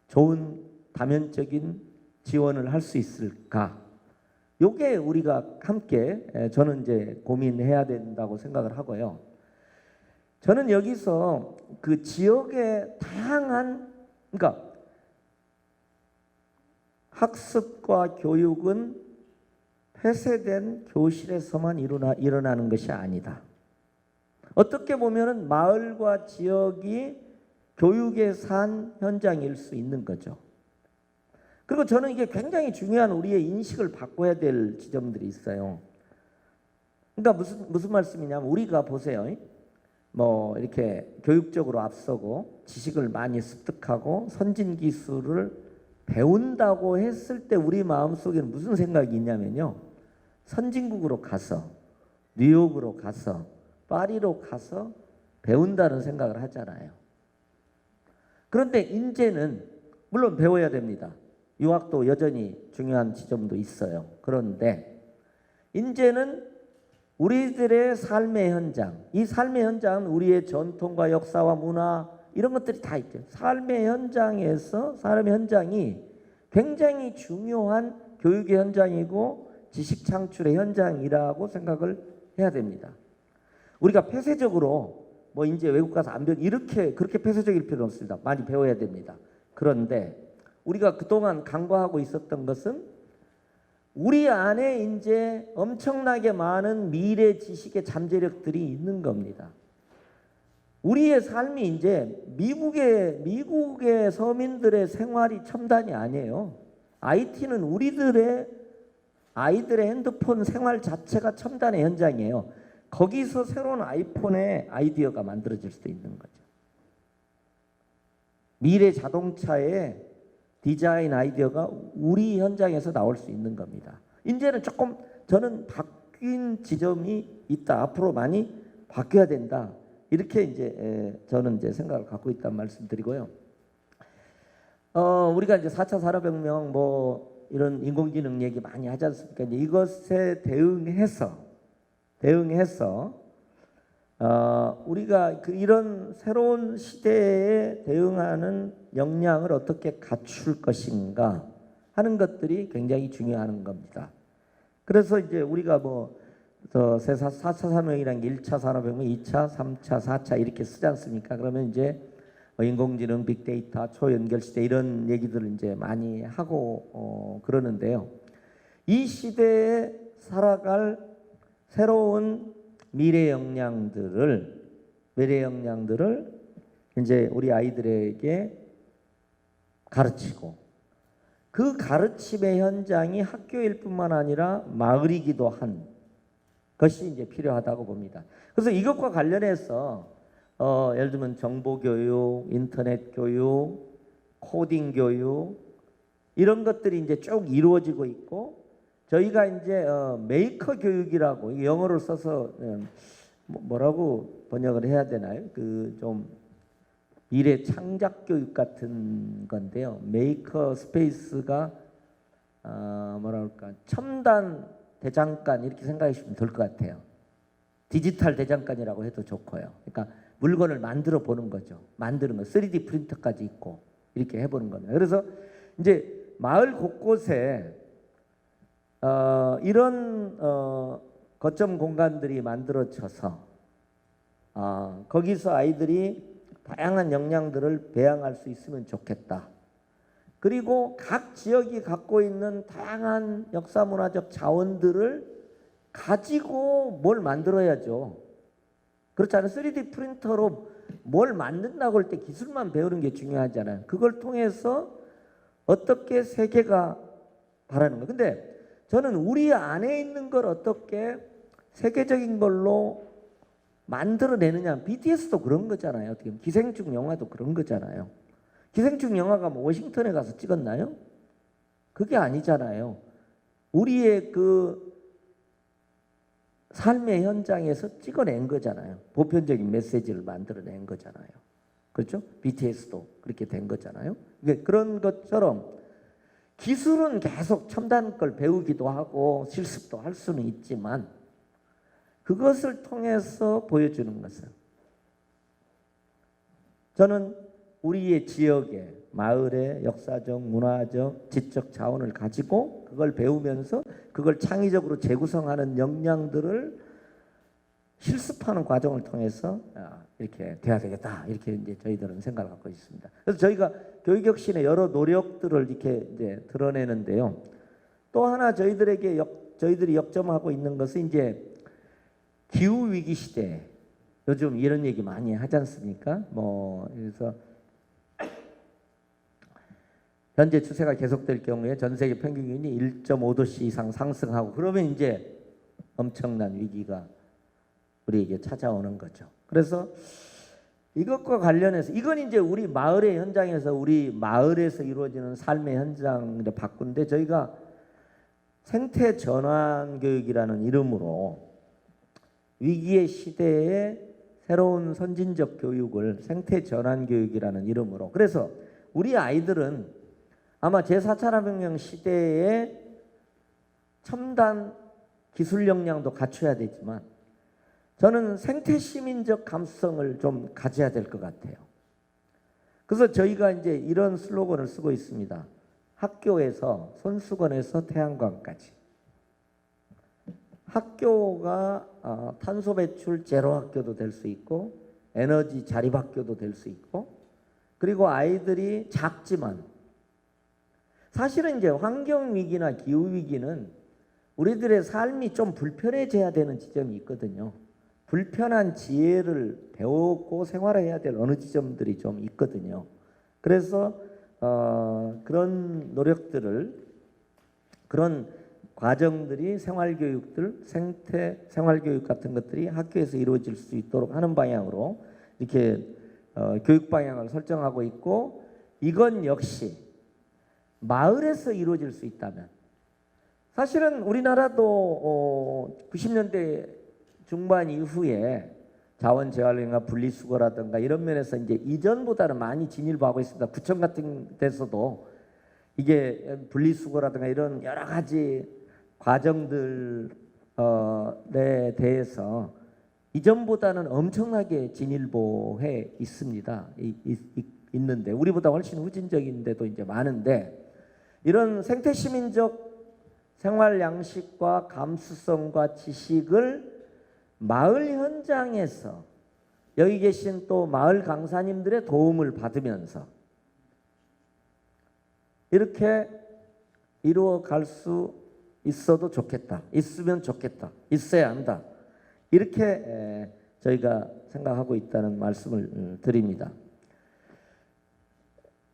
좋은 다면적인 지원을 할 수 있을까? 요게 우리가 함께 저는 이제 고민해야 된다고 생각을 하고요. 저는 여기서 그 지역의 다양한, 그러니까 학습과 교육은 폐쇄된 교실에서만 일어나는 것이 아니다. 어떻게 보면은 마을과 지역이 교육의 산 현장일 수 있는 거죠. 그리고 저는 이게 굉장히 중요한 우리의 인식을 바꿔야 될 지점들이 있어요. 그러니까 무슨 말씀이냐면 우리가 보세요. 뭐 이렇게 교육적으로 앞서고 지식을 많이 습득하고 선진 기술을 배운다고 했을 때 우리 마음속에는 무슨 생각이 있냐면요. 선진국으로 가서 뉴욕으로 가서 파리로 가서 배운다는 생각을 하잖아요. 그런데 이제는 물론 배워야 됩니다. 유학도 여전히 중요한 지점도 있어요. 그런데 이제는 우리들의 삶의 현장, 이 삶의 현장은 우리의 전통과 역사와 문화 이런 것들이 다 있죠. 삶의 현장에서 삶의 현장이 굉장히 중요한 교육의 현장이고 지식 창출의 현장이라고 생각을 해야 됩니다. 우리가 폐쇄적으로 뭐 이제 외국 가서 안 배워 그렇게 폐쇄적일 필요는 없습니다. 많이 배워야 됩니다. 그런데 우리가 그동안 간과하고 있었던 것은 우리 안에 이제 엄청나게 많은 미래 지식의 잠재력들이 있는 겁니다. 우리의 삶이 이제 미국의 서민들의 생활이 첨단이 아니에요. IT는 우리들의 아이들의 핸드폰 생활 자체가 첨단의 현장이에요. 거기서 새로운 아이폰의 아이디어가 만들어질 수도 있는 거죠. 미래 자동차의 디자인 아이디어가 우리 현장에서 나올 수 있는 겁니다. 이제는 조금 저는 바뀐 지점이 있다. 앞으로 많이 바뀌어야 된다. 이렇게 이제 저는 이제 생각을 갖고 있다는 말씀드리고요. 우리가 이제 4차 산업혁명 뭐 이런 인공지능 얘기 많이 하지 않습니까? 이제 이것에 대응해서 우리가 이런 새로운 시대에 대응하는 역량을 어떻게 갖출 것인가 하는 것들이 굉장히 중요한 겁니다. 그래서 이제 우리가 뭐 4차 산업혁명이라는 게 1차 산업혁명, 2차, 3차, 4차 이렇게 쓰지 않습니까? 그러면 이제 인공지능, 빅데이터, 초연결 시대 이런 얘기들을 이제 많이 하고 그러는데요. 이 시대에 살아갈 새로운 미래 역량들을 이제 우리 아이들에게 가르치고 그 가르침의 현장이 학교일 뿐만 아니라 마을이기도 한 것이 이제 필요하다고 봅니다. 그래서 이것과 관련해서 예를 들면 정보교육, 인터넷 교육, 코딩 교육 이런 것들이 이제 쭉 이루어지고 있고 저희가 이제 메이커 교육이라고 영어를 써서 뭐라고 번역을 해야 되나요? 그 좀 미래 창작 교육 같은 건데요. 메이커 스페이스가 뭐랄까 첨단 대장간 이렇게 생각하시면 될 것 같아요. 디지털 대장간이라고 해도 좋고요. 그러니까 물건을 만들어 보는 거죠. 만드는 거 3D 프린터까지 있고 이렇게 해보는 겁니다. 그래서 이제 마을 곳곳에 이런 거점 공간들이 만들어져서 거기서 아이들이 다양한 역량들을 배양할 수 있으면 좋겠다. 그리고 각 지역이 갖고 있는 다양한 역사문화적 자원들을 가지고 뭘 만들어야죠. 그렇지 않아요? 3D 프린터로 뭘 만든다고 할 때 기술만 배우는 게 중요하잖아요. 그걸 통해서 어떻게 세계가 바라는 거예요. 근데 저는 우리 안에 있는 걸 어떻게 세계적인 걸로 만들어내느냐. BTS도 그런 거잖아요. 어떻게 보면 기생충 영화도 그런 거잖아요. 기생충 영화가 뭐 워싱턴에 가서 찍었나요? 그게 아니잖아요. 우리의 그 삶의 현장에서 찍어낸 거잖아요. 보편적인 메시지를 만들어낸 거잖아요. 그렇죠? BTS도 그렇게 된 거잖아요. 그런 것처럼 기술은 계속 첨단 걸 배우기도 하고 실습도 할 수는 있지만 그것을 통해서 보여주는 것은 저는 우리의 지역의 마을의 역사적, 문화적, 지적 자원을 가지고 그걸 배우면서 그걸 창의적으로 재구성하는 역량들을 실습하는 과정을 통해서 이렇게 돼야 되겠다. 이렇게 이제 저희들은 생각을 갖고 있습니다. 그래서 저희가 교육혁신의 여러 노력들을 이렇게 이제 드러내는데요. 또 하나 저희들이 역점하고 있는 것은 이제 기후 위기 시대. 요즘 이런 얘기 많이 하지 않습니까? 그래서 현재 추세가 계속될 경우에 전 세계 평균 기온이 1.5도씨 이상 상승하고 그러면 이제 엄청난 위기가 우리에게 찾아오는 거죠. 그래서 이것과 관련해서 이건 이제 우리 마을의 현장에서 우리 마을에서 이루어지는 삶의 현장을 바꾼데 저희가 생태 전환 교육이라는 이름으로 위기의 시대에 새로운 선진적 교육을 생태 전환 교육이라는 이름으로 그래서 우리 아이들은 아마 제4차 산업혁명 시대에 첨단 기술 역량도 갖춰야 되지만 저는 생태 시민적 감수성을 좀 가져야 될 것 같아요. 그래서 저희가 이제 이런 슬로건을 쓰고 있습니다. 학교에서 손수건에서 태양광까지. 학교가 탄소 배출 제로 학교도 될 수 있고 에너지 자립 학교도 될 수 있고 그리고 아이들이 작지만 사실은 이제 환경 위기나 기후 위기는 우리들의 삶이 좀 불편해져야 되는 지점이 있거든요. 불편한 지혜를 배우고 생활해야 될 어느 지점들이 좀 있거든요. 그래서 그런 노력들을 그런 과정들이 생활교육들, 생태 생활교육 같은 것들이 학교에서 이루어질 수 있도록 하는 방향으로 이렇게 교육 방향을 설정하고 있고, 이건 역시 마을에서 이루어질 수 있다면, 사실은 우리나라도 90년대 중반 이후에 자원 재활용이나 분리수거라든가 이런 면에서 이제 이전보다는 많이 진일보하고 있습니다. 구청 같은 데서도 이게 분리수거라든가 이런 여러 가지 과정들에 대해서 이전보다는 엄청나게 진일보해 있습니다. 있는데 우리보다 훨씬 후진적인데도 이제 많은데, 이런 생태 시민적 생활 양식과 감수성과 지식을 마을 현장에서 여기 계신 또 마을 강사님들의 도움을 받으면서 이렇게 이루어 갈 수 있어도 좋겠다. 있으면 좋겠다. 있어야 한다. 이렇게 저희가 생각하고 있다는 말씀을 드립니다.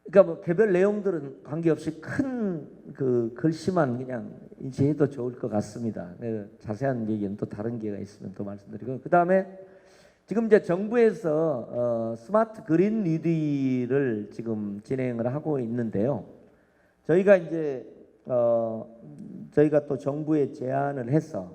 그러니까 뭐 개별 내용들은 관계없이 큰 그 글씨만 그냥 인지해도 좋을 것 같습니다. 자세한 얘기는 또 다른 기회가 있으면 또 말씀드리고, 그 다음에 지금 이제 정부에서 스마트 그린 뉴딜을 지금 진행을 하고 있는데요. 저희가 이제 저희가 또 정부에 제안을 해서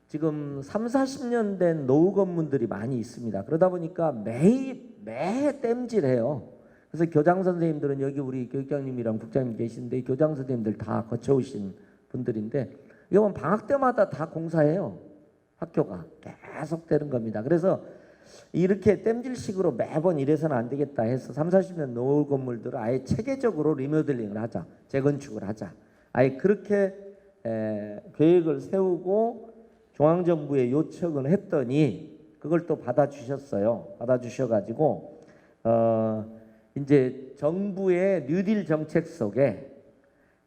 지금 30-40년 된 노후 건물들이 많이 있습니다. 그러다 보니까 매해 땜질해요. 그래서 교장 선생님들은 여기 우리 교육장님이랑 국장님 계신데, 교장 선생님들 다 거쳐오신 분들인데, 이건 방학 때마다 다 공사해요. 학교가 계속 되는 겁니다. 그래서 이렇게 땜질식으로 매번 이래서는 안 되겠다 해서 30-40년 노후 건물들을 아예 체계적으로 리모델링을 하자, 재건축을 하자, 아예 그렇게 계획을 세우고 중앙정부에 요청을 했더니 그걸 또 받아주셨어요. 받아주셔가지고 이제 정부의 뉴딜 정책 속에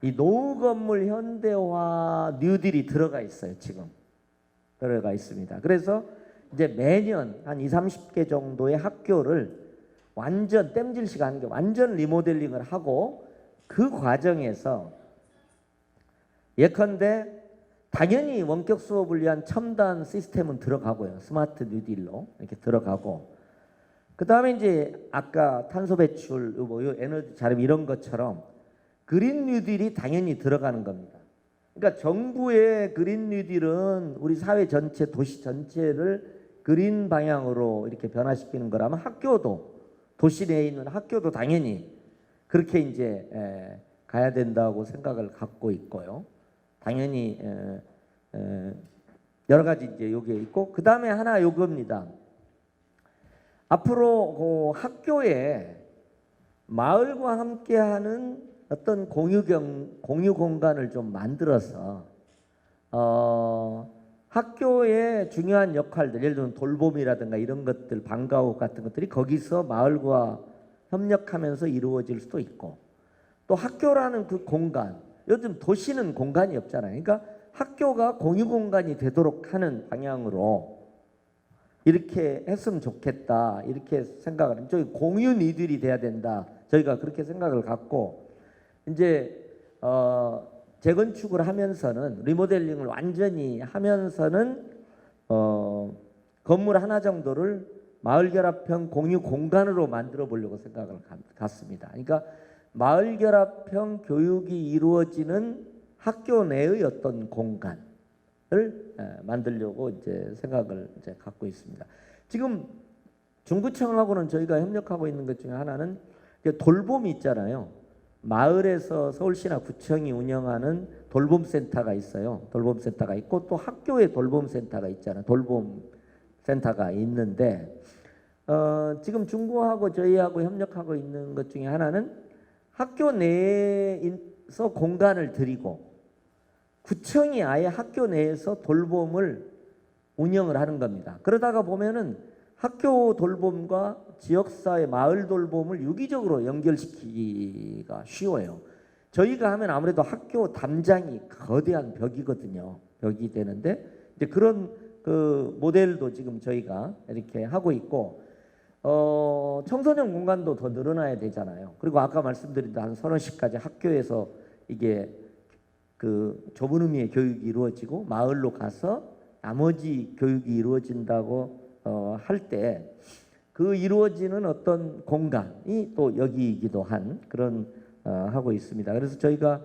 이 노후 건물 현대화 뉴딜이 들어가 있어요. 지금 들어가 있습니다. 그래서 이제 매년 한 20-30개 정도의 학교를 완전 땜질식 하는 게 완전 리모델링을 하고, 그 과정에서 예컨대 당연히 원격 수업을 위한 첨단 시스템은 들어가고요. 스마트 뉴딜로 이렇게 들어가고, 그 다음에 이제 아까 탄소 배출, 뭐 에너지 자립 이런 것처럼 그린 뉴딜이 당연히 들어가는 겁니다. 그러니까 정부의 그린 뉴딜은 우리 사회 전체, 도시 전체를 그린 방향으로 이렇게 변화시키는 거라면, 학교도, 도시 내에 있는 학교도 당연히 그렇게 이제 가야 된다고 생각을 갖고 있고요. 당연히 여러 가지 이제 요게 있고, 그 다음에 하나 요겁니다. 앞으로 학교에 마을과 함께하는 어떤 공유 공간을 좀 만들어서 학교의 중요한 역할들, 예를 들면 돌봄이라든가 이런 것들, 방과후 같은 것들이 거기서 마을과 협력하면서 이루어질 수도 있고, 또 학교라는 그 공간, 요즘 도시는 공간이 없잖아요. 그러니까 학교가 공유 공간이 되도록 하는 방향으로 이렇게 했으면 좋겠다, 이렇게 생각을 합니다. 저희 공유 니들이 돼야 된다, 저희가 그렇게 생각을 갖고, 이제 재건축을 하면서는, 리모델링을 완전히 하면서는 건물 하나 정도를 마을결합형 공유 공간으로 만들어 보려고 생각을 갖습니다. 그러니까 마을결합형 교육이 이루어지는 학교 내의 어떤 공간 을 만들려고 이제 생각을 이제 갖고 있습니다. 지금 중구청하고는 저희가 협력하고 있는 것 중에 하나는 돌봄이 있잖아요. 마을에서 서울시나 구청이 운영하는 돌봄센터가 있어요. 돌봄센터가 있고, 또 학교에 돌봄센터가 있잖아요. 돌봄센터가 있는데 지금 중구하고 저희하고 협력하고 있는 것 중에 하나는 학교 내에서 공간을 드리고, 구청이 아예 학교 내에서 돌봄을 운영을 하는 겁니다. 그러다가 보면은 학교 돌봄과 지역사회 마을 돌봄을 유기적으로 연결시키기가 쉬워요. 저희가 하면 아무래도 학교 담장이 거대한 벽이거든요. 벽이 되는데 이제 그런 그 모델도 지금 저희가 이렇게 하고 있고, 청소년 공간도 더 늘어나야 되잖아요. 그리고 아까 말씀드린 한 30-40까지 학교에서 이게 그 좁은 의미의 교육이 이루어지고 마을로 가서 나머지 교육이 이루어진다고 할 때 그 이루어지는 어떤 공간이 또 여기이기도 한 그런 하고 있습니다. 그래서 저희가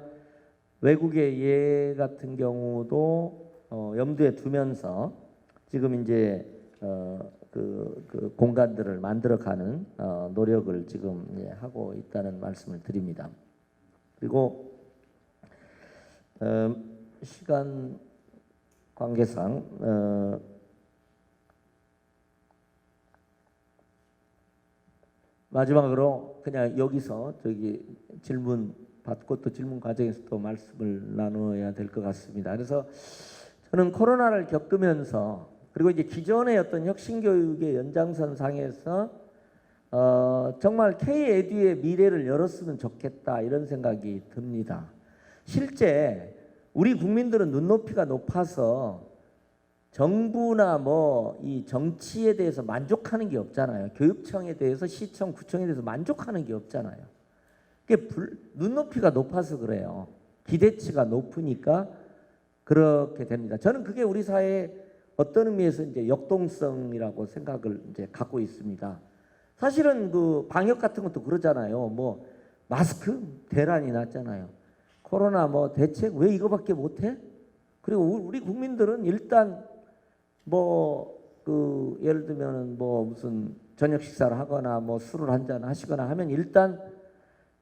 외국의 예 같은 경우도 염두에 두면서 지금 이제 그 공간들을 만들어가는 노력을 지금 하고 있다는 말씀을 드립니다. 그리고 시간 관계상 마지막으로 그냥 여기서 저기 질문 받고 또 질문 과정에서 또 말씀을 나누어야 될 것 같습니다. 그래서 저는 코로나를 겪으면서 그리고 이제 기존의 어떤 혁신교육의 연장선상에서 정말 K-에듀의 미래를 열었으면 좋겠다 이런 생각이 듭니다. 실제 우리 국민들은 눈높이가 높아서 정부나 뭐 이 정치에 대해서 만족하는 게 없잖아요. 교육청에 대해서 시청, 구청에 대해서 만족하는 게 없잖아요. 그게 눈높이가 높아서 그래요. 기대치가 높으니까 그렇게 됩니다. 저는 그게 우리 사회의 어떤 의미에서 이제 역동성이라고 생각을 이제 갖고 있습니다. 사실은 그 방역 같은 것도 그러잖아요. 뭐 마스크 대란이 났잖아요. 코로나 뭐 대책 왜 이거밖에 못해? 그리고 우리 국민들은 일단 뭐 그 예를 들면은 뭐 무슨 저녁 식사를 하거나 뭐 술을 한잔 하시거나 하면 일단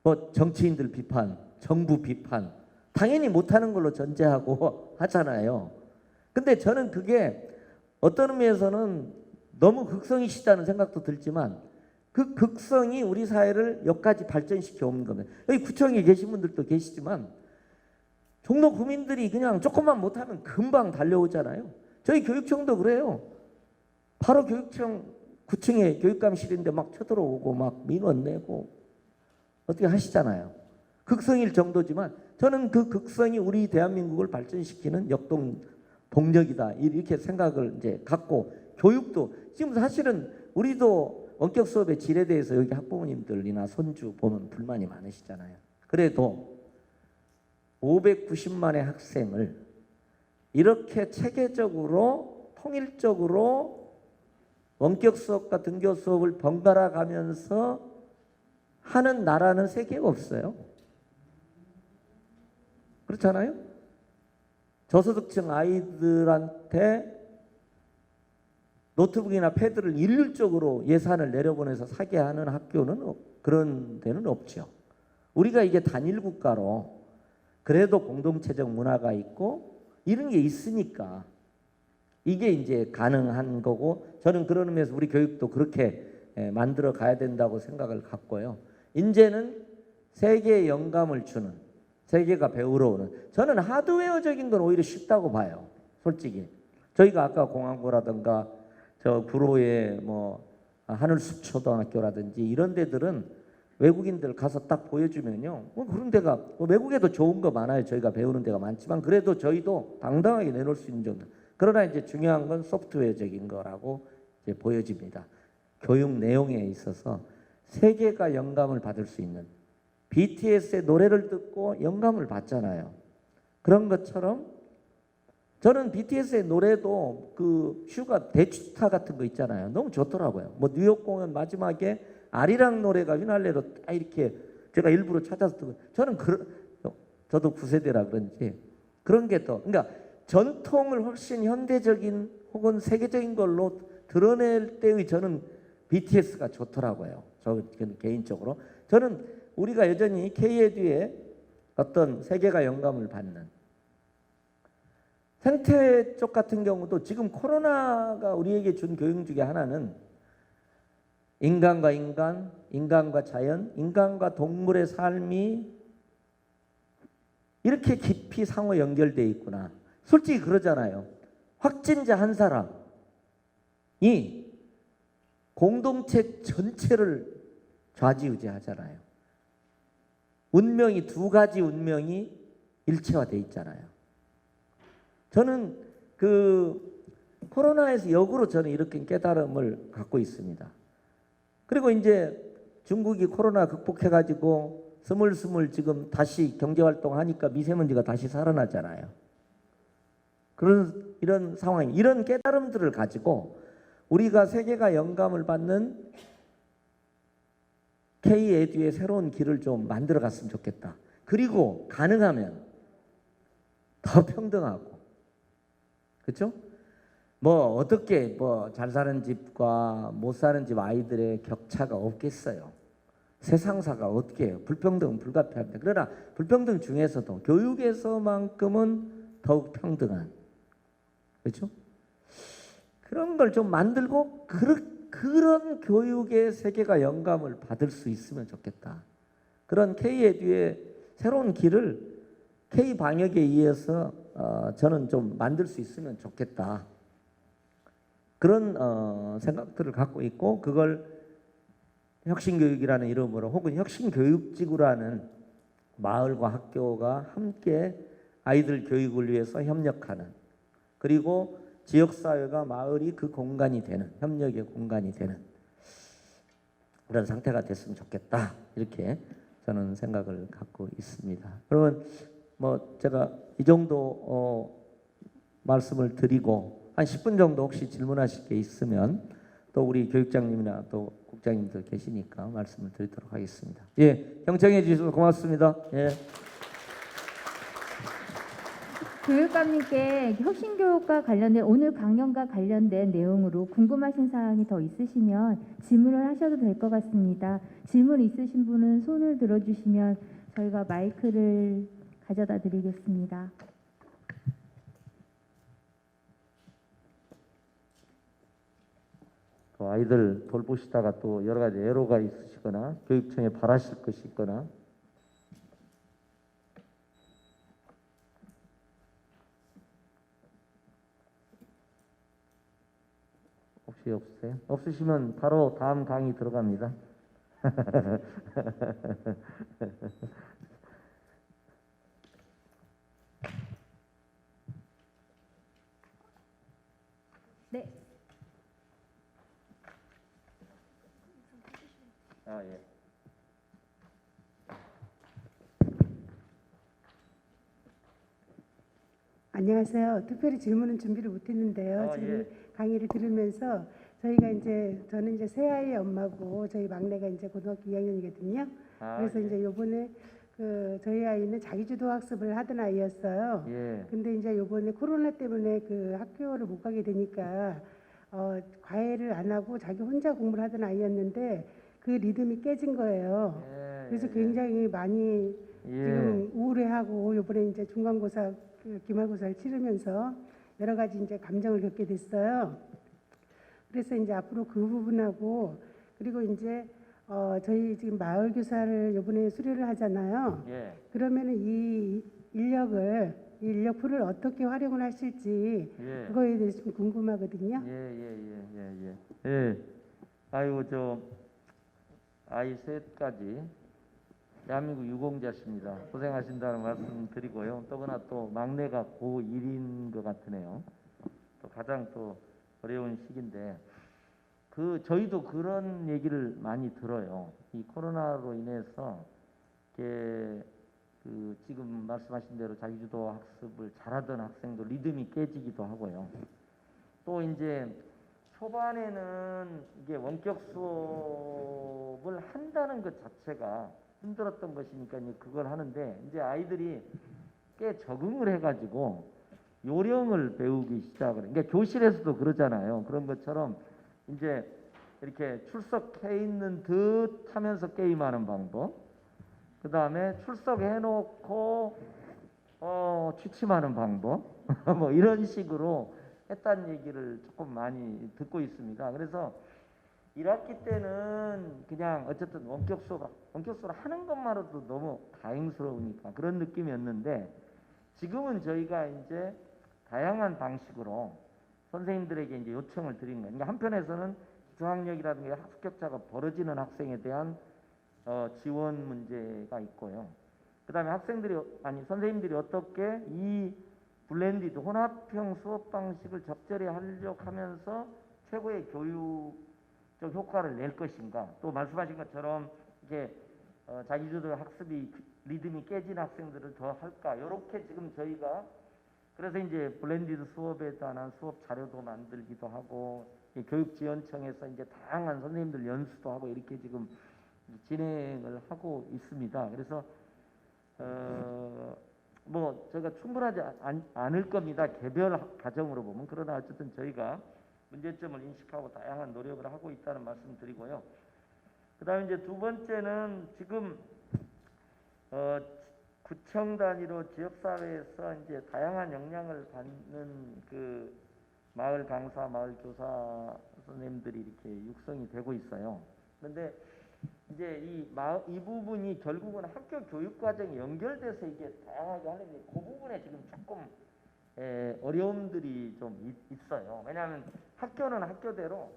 뭐 정치인들 비판, 정부 비판 당연히 못하는 걸로 전제하고 하잖아요. 근데 저는 그게 어떤 의미에서는 너무 극성이시다는 생각도 들지만 그 극성이 우리 사회를 여기까지 발전시켜 온 겁니다. 여기 구청에 계신 분들도 계시지만 종로 구민들이 그냥 조금만 못하면 금방 달려오잖아요. 저희 교육청도 그래요. 바로 교육청 구청에 교육감실인데 막 쳐들어오고 막 민원 내고 어떻게 하시잖아요. 극성일 정도지만 저는 그 극성이 우리 대한민국을 발전시키는 역동동력이다 이렇게 생각을 이제 갖고 교육도 지금 사실은 우리도 원격 수업의 질에 대해서 여기 학부모님들이나 손주 보면 불만이 많으시잖아요. 그래도 590만의 학생을 이렇게 체계적으로 통일적으로 원격 수업과 등교 수업을 번갈아 가면서 하는 나라는 세계에 없어요. 그렇잖아요? 저소득층 아이들한테 노트북이나 패드를 일률적으로 예산을 내려보내서 사게 하는 학교는 그런 데는 없죠. 우리가 이게 단일 국가로 그래도 공동체적 문화가 있고 이런 게 있으니까 이게 이제 가능한 거고 저는 그런 의미에서 우리 교육도 그렇게 만들어 가야 된다고 생각을 갖고요. 이제는 세계에 영감을 주는 세계가 배우러 오는 저는 하드웨어적인 건 오히려 쉽다고 봐요. 솔직히 저희가 아까 공항고라든가 저 구로의 뭐 하늘숲초등학교라든지 이런 데들은 외국인들 가서 딱 보여주면요. 뭐 그런 데가 뭐 외국에도 좋은 거 많아요. 저희가 배우는 데가 많지만 그래도 저희도 당당하게 내놓을 수 있는 정도. 그러나 이제 중요한 건 소프트웨어적인 거라고 이제 보여집니다. 교육 내용에 있어서 세계가 영감을 받을 수 있는 BTS의 노래를 듣고 영감을 받잖아요. 그런 것처럼 저는 BTS의 노래도 그 슈가 대추타 같은 거 있잖아요. 너무 좋더라고요. 뭐 뉴욕 공연 마지막에 아리랑 노래가 휘날레로 딱 이렇게 제가 일부러 찾아서 듣고 저는 저도 9세대라 그런지 그런 게 또 그러니까 전통을 훨씬 현대적인 혹은 세계적인 걸로 드러낼 때의 저는 BTS가 좋더라고요. 저 개인적으로 저는 우리가 여전히 K-에듀의 어떤 세계가 영감을 받는 생태 쪽 같은 경우도 지금 코로나가 우리에게 준 교육 중에 하나는 인간과 인간, 인간과 자연, 인간과 동물의 삶이 이렇게 깊이 상호 연결되어 있구나. 솔직히 그러잖아요. 확진자 한 사람이 공동체 전체를 좌지우지하잖아요. 운명이 두 가지 운명이 일체화되어 있잖아요. 저는 그 코로나에서 역으로 저는 이렇게 깨달음을 갖고 있습니다. 그리고 이제 중국이 코로나 극복해가지고 스물스물 지금 다시 경제활동 하니까 미세먼지가 다시 살아나잖아요. 이런 상황, 이런 깨달음들을 가지고 우리가 세계가 영감을 받는 K-에듀의 새로운 길을 좀 만들어 갔으면 좋겠다. 그리고 가능하면 더 평등하고, 그렇죠? 뭐 어떻게 뭐 잘 사는 집과 못 사는 집 아이들의 격차가 없겠어요. 세상사가 어떻게 해요? 불평등은 불가피합니다. 그러나 불평등 중에서도 교육에서만큼은 더욱 평등한, 그렇죠? 그런 걸 좀 만들고 그런 교육의 세계가 영감을 받을 수 있으면 좋겠다. 그런 K-에듀의 새로운 길을 K-방역에 의해서 저는 좀 만들 수 있으면 좋겠다. 그런 생각들을 갖고 있고, 그걸 혁신교육이라는 이름으로 혹은 혁신교육지구라는 마을과 학교가 함께 아이들 교육을 위해서 협력하는, 그리고 지역사회가 마을이 그 공간이 되는, 협력의 공간이 되는 그런 상태가 됐으면 좋겠다. 이렇게 저는 생각을 갖고 있습니다. 그러면 뭐 제가 이 정도 말씀을 드리고 한 10분 정도 혹시 질문하실 게 있으면 또 우리 교육장님이나 또 국장님들 계시니까 말씀을 드리도록 하겠습니다. 예, 경청해 주셔서 고맙습니다. 예. 교육감님께 혁신교육과 관련된 오늘 강연과 관련된 내용으로 궁금하신 사항이 더 있으시면 질문을 하셔도 될 것 같습니다. 질문 있으신 분은 손을 들어주시면 저희가 마이크를 가져다 드리겠습니다. 또 아이들 돌보시다가 또 여러 가지 애로가 있으시거나 교육청에 바라실 것이 있거나 혹시 없으세요? 없으시면 바로 다음 강의 들어갑니다. 네. 아, 예. 안녕하세요. 특별히 질문은 준비를 못했는데요. 지금 예. 강의를 들으면서 저는 이제 새 아이의 엄마고 저희 막내가 이제 고등학교 2학년이거든요. 그래서 예. 이제 요번에 저희 아이는 자기주도 학습을 하던 아이였어요. 예. 근데 이제 요번에 코로나 때문에 그 학교를 못 가게 되니까 과외를 안 하고 자기 혼자 공부를 하던 아이였는데 그 리듬이 깨진 거예요. 그래서 굉장히 많이 지금 우울해하고 요번에 이제 중간고사 기말고사를 치르면서 여러 가지 이제 감정을 겪게 됐어요. 그래서 이제 앞으로 그 부분하고 그리고 이제 저희 지금 마을 교사를 이번에 수료를 하잖아요. 예. 그러면은 이 인력 풀을 어떻게 활용을 하실지 예. 그거에 대해서 좀 궁금하거든요. 예. 아이고 저 아이 셋까지 대한민국 유공자십니다. 고생하신다는 말씀 드리고요. 더구나 또 막내가 고1인 것 같으네요. 또 가장 또 어려운 시기인데 저희도 그런 얘기를 많이 들어요. 이 코로나로 인해서 지금 말씀하신 대로 자기주도 학습을 잘하던 학생도 리듬이 깨지기도 하고요. 또 이제 초반에는 이게 원격 수업을 한다는 것 자체가 힘들었던 것이니까 이제 그걸 하는데 이제 아이들이 꽤 적응을 해가지고 요령을 배우기 시작을. 그러니까 교실에서도 그러잖아요. 그런 것처럼 이제 이렇게 출석해 있는 듯 하면서 게임하는 방법. 그 다음에 출석해놓고 취침하는 방법. 뭐 이런 식으로 했다는 얘기를 조금 많이 듣고 있습니다. 그래서 1학기 때는 그냥 어쨌든 원격 수업을 하는 것만으로도 너무 다행스러우니까 그런 느낌이었는데 지금은 저희가 이제 다양한 방식으로 선생님들에게 이제 요청을 드리는 거예요. 그러니까 한편에서는 저학력이라든가 학습 격차가 벌어지는 학생에 대한 지원 문제가 있고요. 그다음에 선생님들이 어떻게 이 블렌디드 혼합형 수업 방식을 적절히 하려고 하면서 최고의 교육적 효과를 낼 것인가. 또 말씀하신 것처럼 이게 자기주도 학습이 리듬이 깨진 학생들을 더 할까? 이렇게 지금 저희가 그래서 이제 블렌디드 수업에 관한 수업 자료도 만들기도 하고 교육지원청에서 이제 다양한 선생님들 연수도 하고 이렇게 지금 진행을 하고 있습니다. 그래서 뭐 저희가 충분하지 않을 겁니다. 개별 가정으로 보면. 그러나 어쨌든 저희가 문제점을 인식하고 다양한 노력을 하고 있다는 말씀 드리고요. 그다음에 이제 두 번째는 지금 구청 단위로 지역사회에서 이제 다양한 영향을 받는 그 마을 강사, 마을 교사 선생님들이 이렇게 육성이 되고 있어요. 그런데 이제 이 부분이 결국은 학교 교육 과정에 연결돼서 이게 다양하게 하는데 그 부분에 지금 조금 어려움들이 좀 있어요. 왜냐하면 학교는 학교대로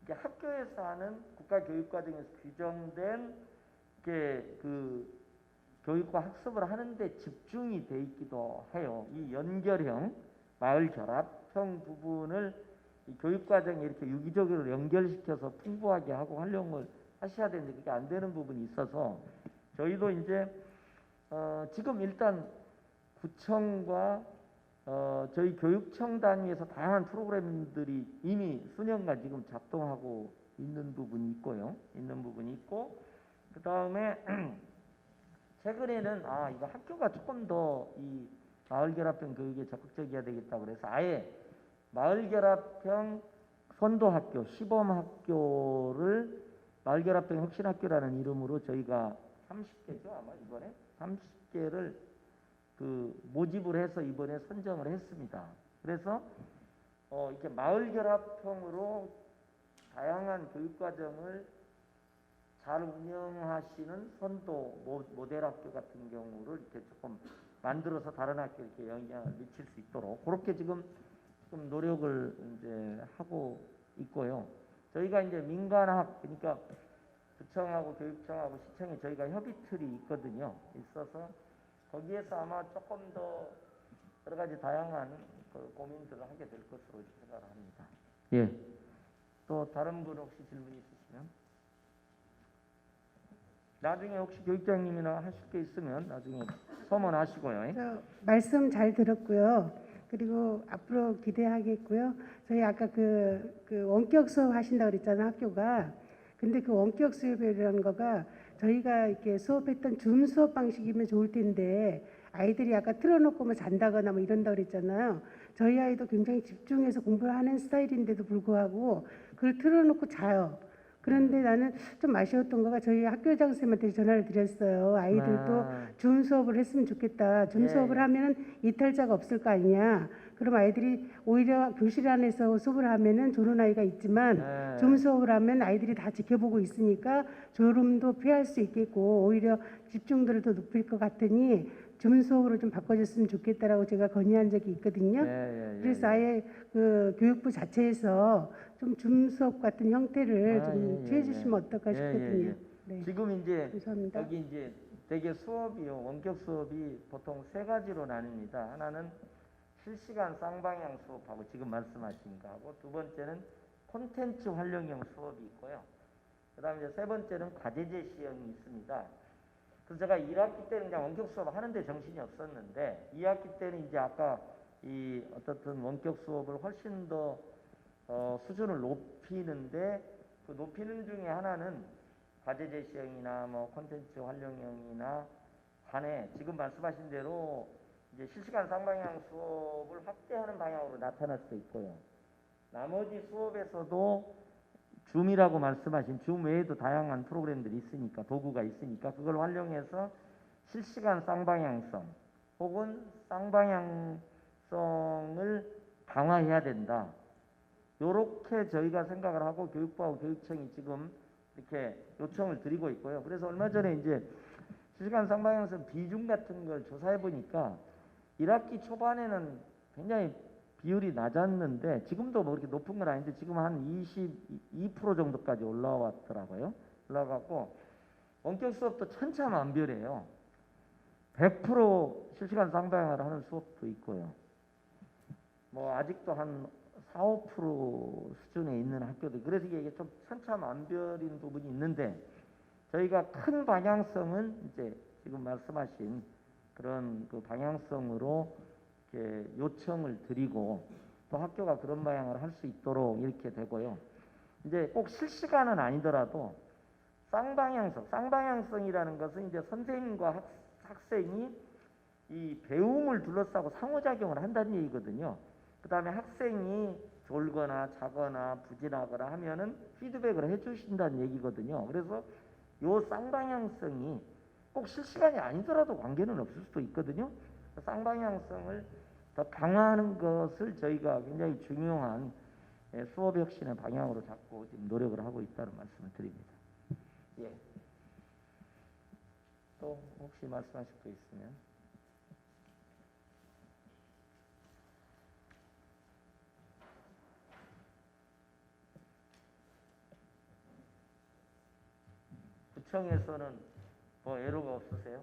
이게 학교에서 하는 국가 교육 과정에서 규정된 그 교육과 학습을 하는데 집중이 돼 있기도 해요. 이 연결형, 마을 결합형 부분을 이 교육 과정에 이렇게 유기적으로 연결시켜서 풍부하게 하고 활용을 하셔야 되는데 그게 안 되는 부분이 있어서 저희도 이제 지금 일단 구청과 저희 교육청 단위에서 다양한 프로그램들이 이미 수년간 지금 작동하고 있는 부분이 있고요. 그 다음에 최근에는 이거 학교가 조금 더 이 마을 결합형 교육에 적극적이어야 되겠다 그래서 아예 마을 결합형 선도학교, 시범학교를 마을 결합형 혁신학교라는 이름으로 저희가 30개죠 아마 이번에 30개를 그 모집을 해서 이번에 선정을 했습니다. 그래서 이렇게 마을 결합형으로 다양한 교육 과정을 잘 운영하시는 선도 모델 학교 같은 경우를 이렇게 조금 만들어서 다른 학교에 이렇게 영향을 미칠 수 있도록 그렇게 지금 노력을 이제 하고 있고요. 저희가 이제 민간학 그러니까 구청하고 교육청하고 시청에 저희가 협의틀이 있거든요. 있어서 거기에서 아마 조금 더 여러 가지 다양한 그 고민들을 하게 될 것으로 생각합니다. 예. 또 다른 분 혹시 질문 있으시면 나중에 혹시 교육장님이나 하실 게 있으면 나중에 서문하시고요. 저 말씀 잘 들었고요. 그리고 앞으로 기대하겠고요. 저희 아까 그 원격 수업 하신다고 그랬잖아요, 학교가. 근데 그 원격 수업이라는 거가 저희가 이렇게 수업했던 줌 수업 방식이면 좋을 텐데 아이들이 아까 틀어놓고 뭐 잔다거나 뭐 이런다고 그랬잖아요. 저희 아이도 굉장히 집중해서 공부를 하는 스타일인데도 불구하고 그걸 틀어놓고 자요. 그런데 나는 좀 아쉬웠던 거가 저희 학교장 선생님한테 전화를 드렸어요. 아이들도 줌 수업을 했으면 좋겠다. 줌 수업을 하면은 이탈자가 없을 거 아니냐. 그럼 아이들이 오히려 교실 안에서 수업을 하면은 조는 아이가 있지만 줌 수업을 하면 아이들이 다 지켜보고 있으니까 졸음도 피할 수 있겠고 오히려 집중도를 더 높일 것 같으니 줌 수업으로 좀 바꿔줬으면 좋겠다라고 제가 건의한 적이 있거든요. 그래서 아예 그 교육부 자체에서 좀 줌 수업 같은 형태를 좀 취해 주시면 어떨까 싶거든요. 네. 지금 이제 감사합니다. 여기 이제 되게 수업이요. 원격 수업이 보통 세 가지로 나뉩니다. 하나는 실시간 쌍방향 수업하고 지금 말씀하신 거하고 두 번째는 콘텐츠 활용형 수업이 있고요. 그다음에 이제 세 번째는 과제 제시형이 있습니다. 그래서 제가 1학기 때는 그냥 원격 수업 하는데 정신이 없었는데 2학기 때는 이제 아까 이 어떻든 원격 수업을 훨씬 더 수준을 높이는데 그 높이는 중에 하나는 과제 제시형이나 뭐 콘텐츠 활용형이나 반에 지금 말씀하신 대로 이제 실시간 쌍방향 수업을 확대하는 방향으로 나타날 수 있고요. 나머지 수업에서도 줌이라고 말씀하신 줌 외에도 다양한 프로그램들이 있으니까 도구가 있으니까 그걸 활용해서 실시간 쌍방향성 혹은 쌍방향성을 강화해야 된다. 요렇게 저희가 생각을 하고 교육부하고 교육청이 지금 이렇게 요청을 드리고 있고요. 그래서 얼마 전에 이제 실시간 쌍방향성 비중 같은 걸 조사해 보니까 1학기 초반에는 굉장히 비율이 낮았는데 지금도 뭐 그렇게 높은 건 아닌데 지금 한 22% 정도까지 올라왔더라고요. 올라가고 원격 수업도 천차만별이에요. 100% 실시간 쌍방향을 하는 수업도 있고요. 뭐 아직도 한 4, 5% 수준에 있는 학교들. 그래서 이게 좀 천차만별인 부분이 있는데 저희가 큰 방향성은 이제 지금 말씀하신 그런 그 방향성으로 이렇게 요청을 드리고 또 학교가 그런 방향을 할 수 있도록 이렇게 되고요. 이제 꼭 실시간은 아니더라도 쌍방향성이라는 것은 이제 선생님과 학생이 이 배움을 둘러싸고 상호작용을 한다는 얘기거든요. 그 다음에 학생이 졸거나 자거나 부진하거나 하면은 피드백을 해주신다는 얘기거든요. 그래서 요 쌍방향성이 꼭 실시간이 아니더라도 관계는 없을 수도 있거든요. 쌍방향성을 더 강화하는 것을 저희가 굉장히 중요한 수업 혁신의 방향으로 잡고 지금 노력을 하고 있다는 말씀을 드립니다. 예. 또 혹시 말씀하실 거 있으면. 구청에서는 뭐 애로가 없으세요?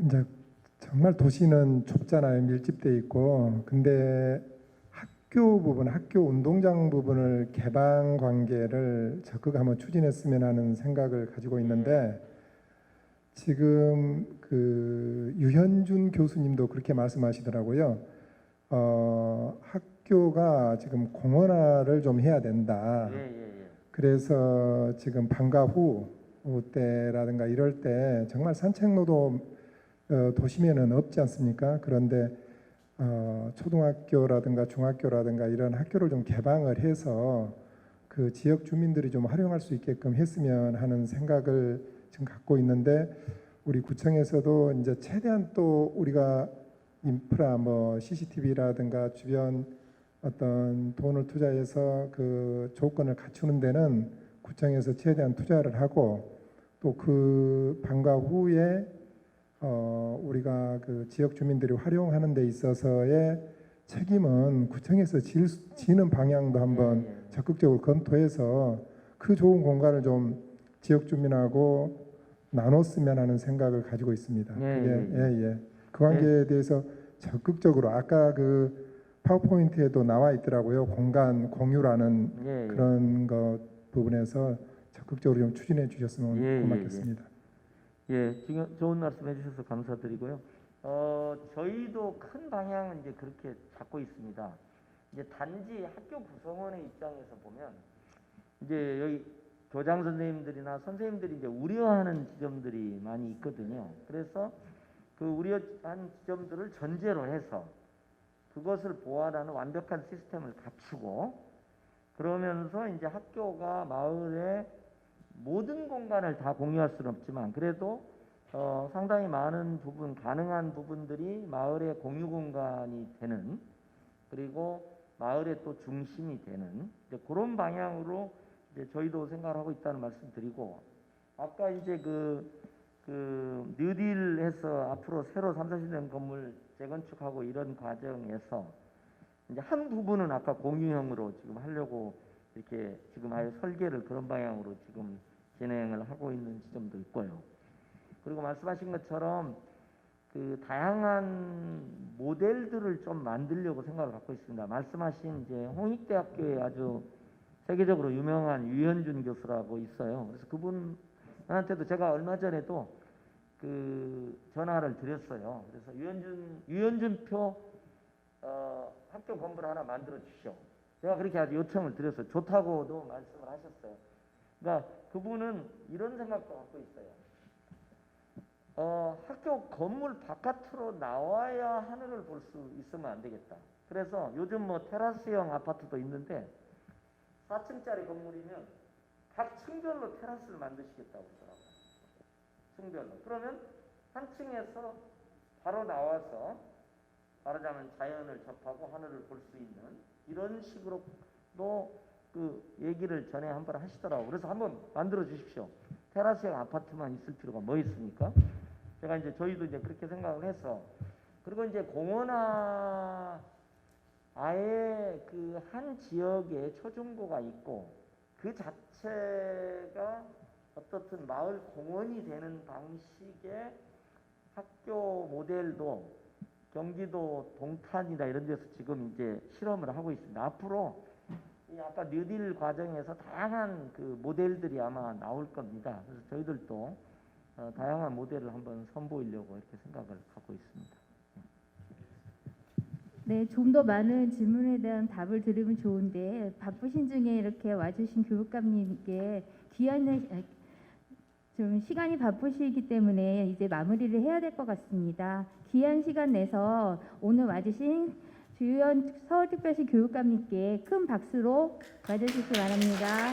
이제 정말 도시는 좁잖아요. 밀집돼 있고. 근데 학교 운동장 부분을 개방 관계를 적극 한번 추진했으면 하는 생각을 가지고 있는데 지금 그 유현준 교수님도 그렇게 말씀하시더라고요. 학교가 지금 공원화를 좀 해야 된다. 그래서 지금 방과 후 때라든가 이럴 때 정말 산책로도 도심에는 없지 않습니까? 그런데 초등학교라든가 중학교라든가 이런 학교를 좀 개방을 해서 그 지역 주민들이 좀 활용할 수 있게끔 했으면 하는 생각을 지금 갖고 있는데 우리 구청에서도 이제 최대한 또 우리가 인프라 뭐 CCTV라든가 주변 어떤 돈을 투자해서 그 조건을 갖추는 데는 구청에서 최대한 투자를 하고 또 그 방과 후에 우리가 그 지역 주민들이 활용하는 데 있어서의 책임은 구청에서 지는 방향도 한번 적극적으로 검토해서 그 좋은 공간을 좀 지역 주민하고 나눴으면 하는 생각을 가지고 있습니다. 그 관계에 대해서 적극적으로 아까 그 파워포인트에도 나와 있더라고요. 공간 공유라는 그런 것 부분에서 적극적으로 좀 추진해 주셨으면 고맙겠습니다. 좋은 말씀 해주셔서 감사드리고요. 저희도 큰 방향은 이제 그렇게 잡고 있습니다. 이제 단지 학교 구성원의 입장에서 보면 이제 여기 교장 선생님들이나 선생님들이 이제 우려하는 지점들이 많이 있거든요. 그래서 그 우려한 지점들을 전제로 해서 그것을 보완하는 완벽한 시스템을 갖추고 그러면서 이제 학교가 마을의 모든 공간을 다 공유할 수는 없지만 그래도 상당히 많은 부분 가능한 부분들이 마을의 공유 공간이 되는 그리고 마을의 또 중심이 되는 이제 그런 방향으로 이제 저희도 생각을 하고 있다는 말씀드리고 아까 이제 그 뉴딜해서 앞으로 새로 3, 40년 건물 재건축하고 이런 과정에서 이제 한 부분은 아까 공유형으로 지금 하려고 이렇게 지금 아예 설계를 그런 방향으로 지금 진행을 하고 있는 지점도 있고요. 그리고 말씀하신 것처럼 그 다양한 모델들을 좀 만들려고 생각을 갖고 있습니다. 말씀하신 이제 홍익대학교에 아주 세계적으로 유명한 유현준 교수라고 있어요. 그래서 그분한테도 제가 얼마 전에도 그 전화를 드렸어요. 그래서 유현준표 학교 건물을 하나 만들어 주시오. 제가 그렇게 아주 요청을 드렸어요. 좋다고도 말씀을 하셨어요. 그러니까 그분은 이런 생각도 갖고 있어요. 학교 건물 바깥으로 나와야 하늘을 볼 수 있으면 안 되겠다. 그래서 요즘 뭐 테라스형 아파트도 있는데 4층짜리 건물이면 각 층별로 테라스를 만드시겠다고 그러더라고요. 층별로. 그러면 한 층에서 바로 나와서 말하자면 자연을 접하고 하늘을 볼 수 있는 이런 식으로도 그 얘기를 전에 한번 하시더라고요. 그래서 한번 만들어 주십시오. 테라스형 아파트만 있을 필요가 뭐 있습니까? 제가 이제 저희도 이제 그렇게 생각을 해서 그리고 이제 공원화 아예 그 한 지역에 초중고가 있고 그 자체가 어떻든 마을 공원이 되는 방식의 학교 모델도 경기도 동탄이나 이런 데서 지금 이제 실험을 하고 있습니다. 앞으로 이 아까 뉴딜 과정에서 다양한 그 모델들이 아마 나올 겁니다. 그래서 저희들도 다양한 모델을 한번 선보이려고 이렇게 생각을 갖고 있습니다. 네, 좀 더 많은 질문에 대한 답을 들으면 좋은데 바쁘신 중에 이렇게 와주신 교육감님께 좀 시간이 바쁘시기 때문에 이제 마무리를 해야 될 것 같습니다. 귀한 시간 내서 오늘 와주신 주유현 서울특별시 교육감님께 큰 박수로 맞아주시기 바랍니다.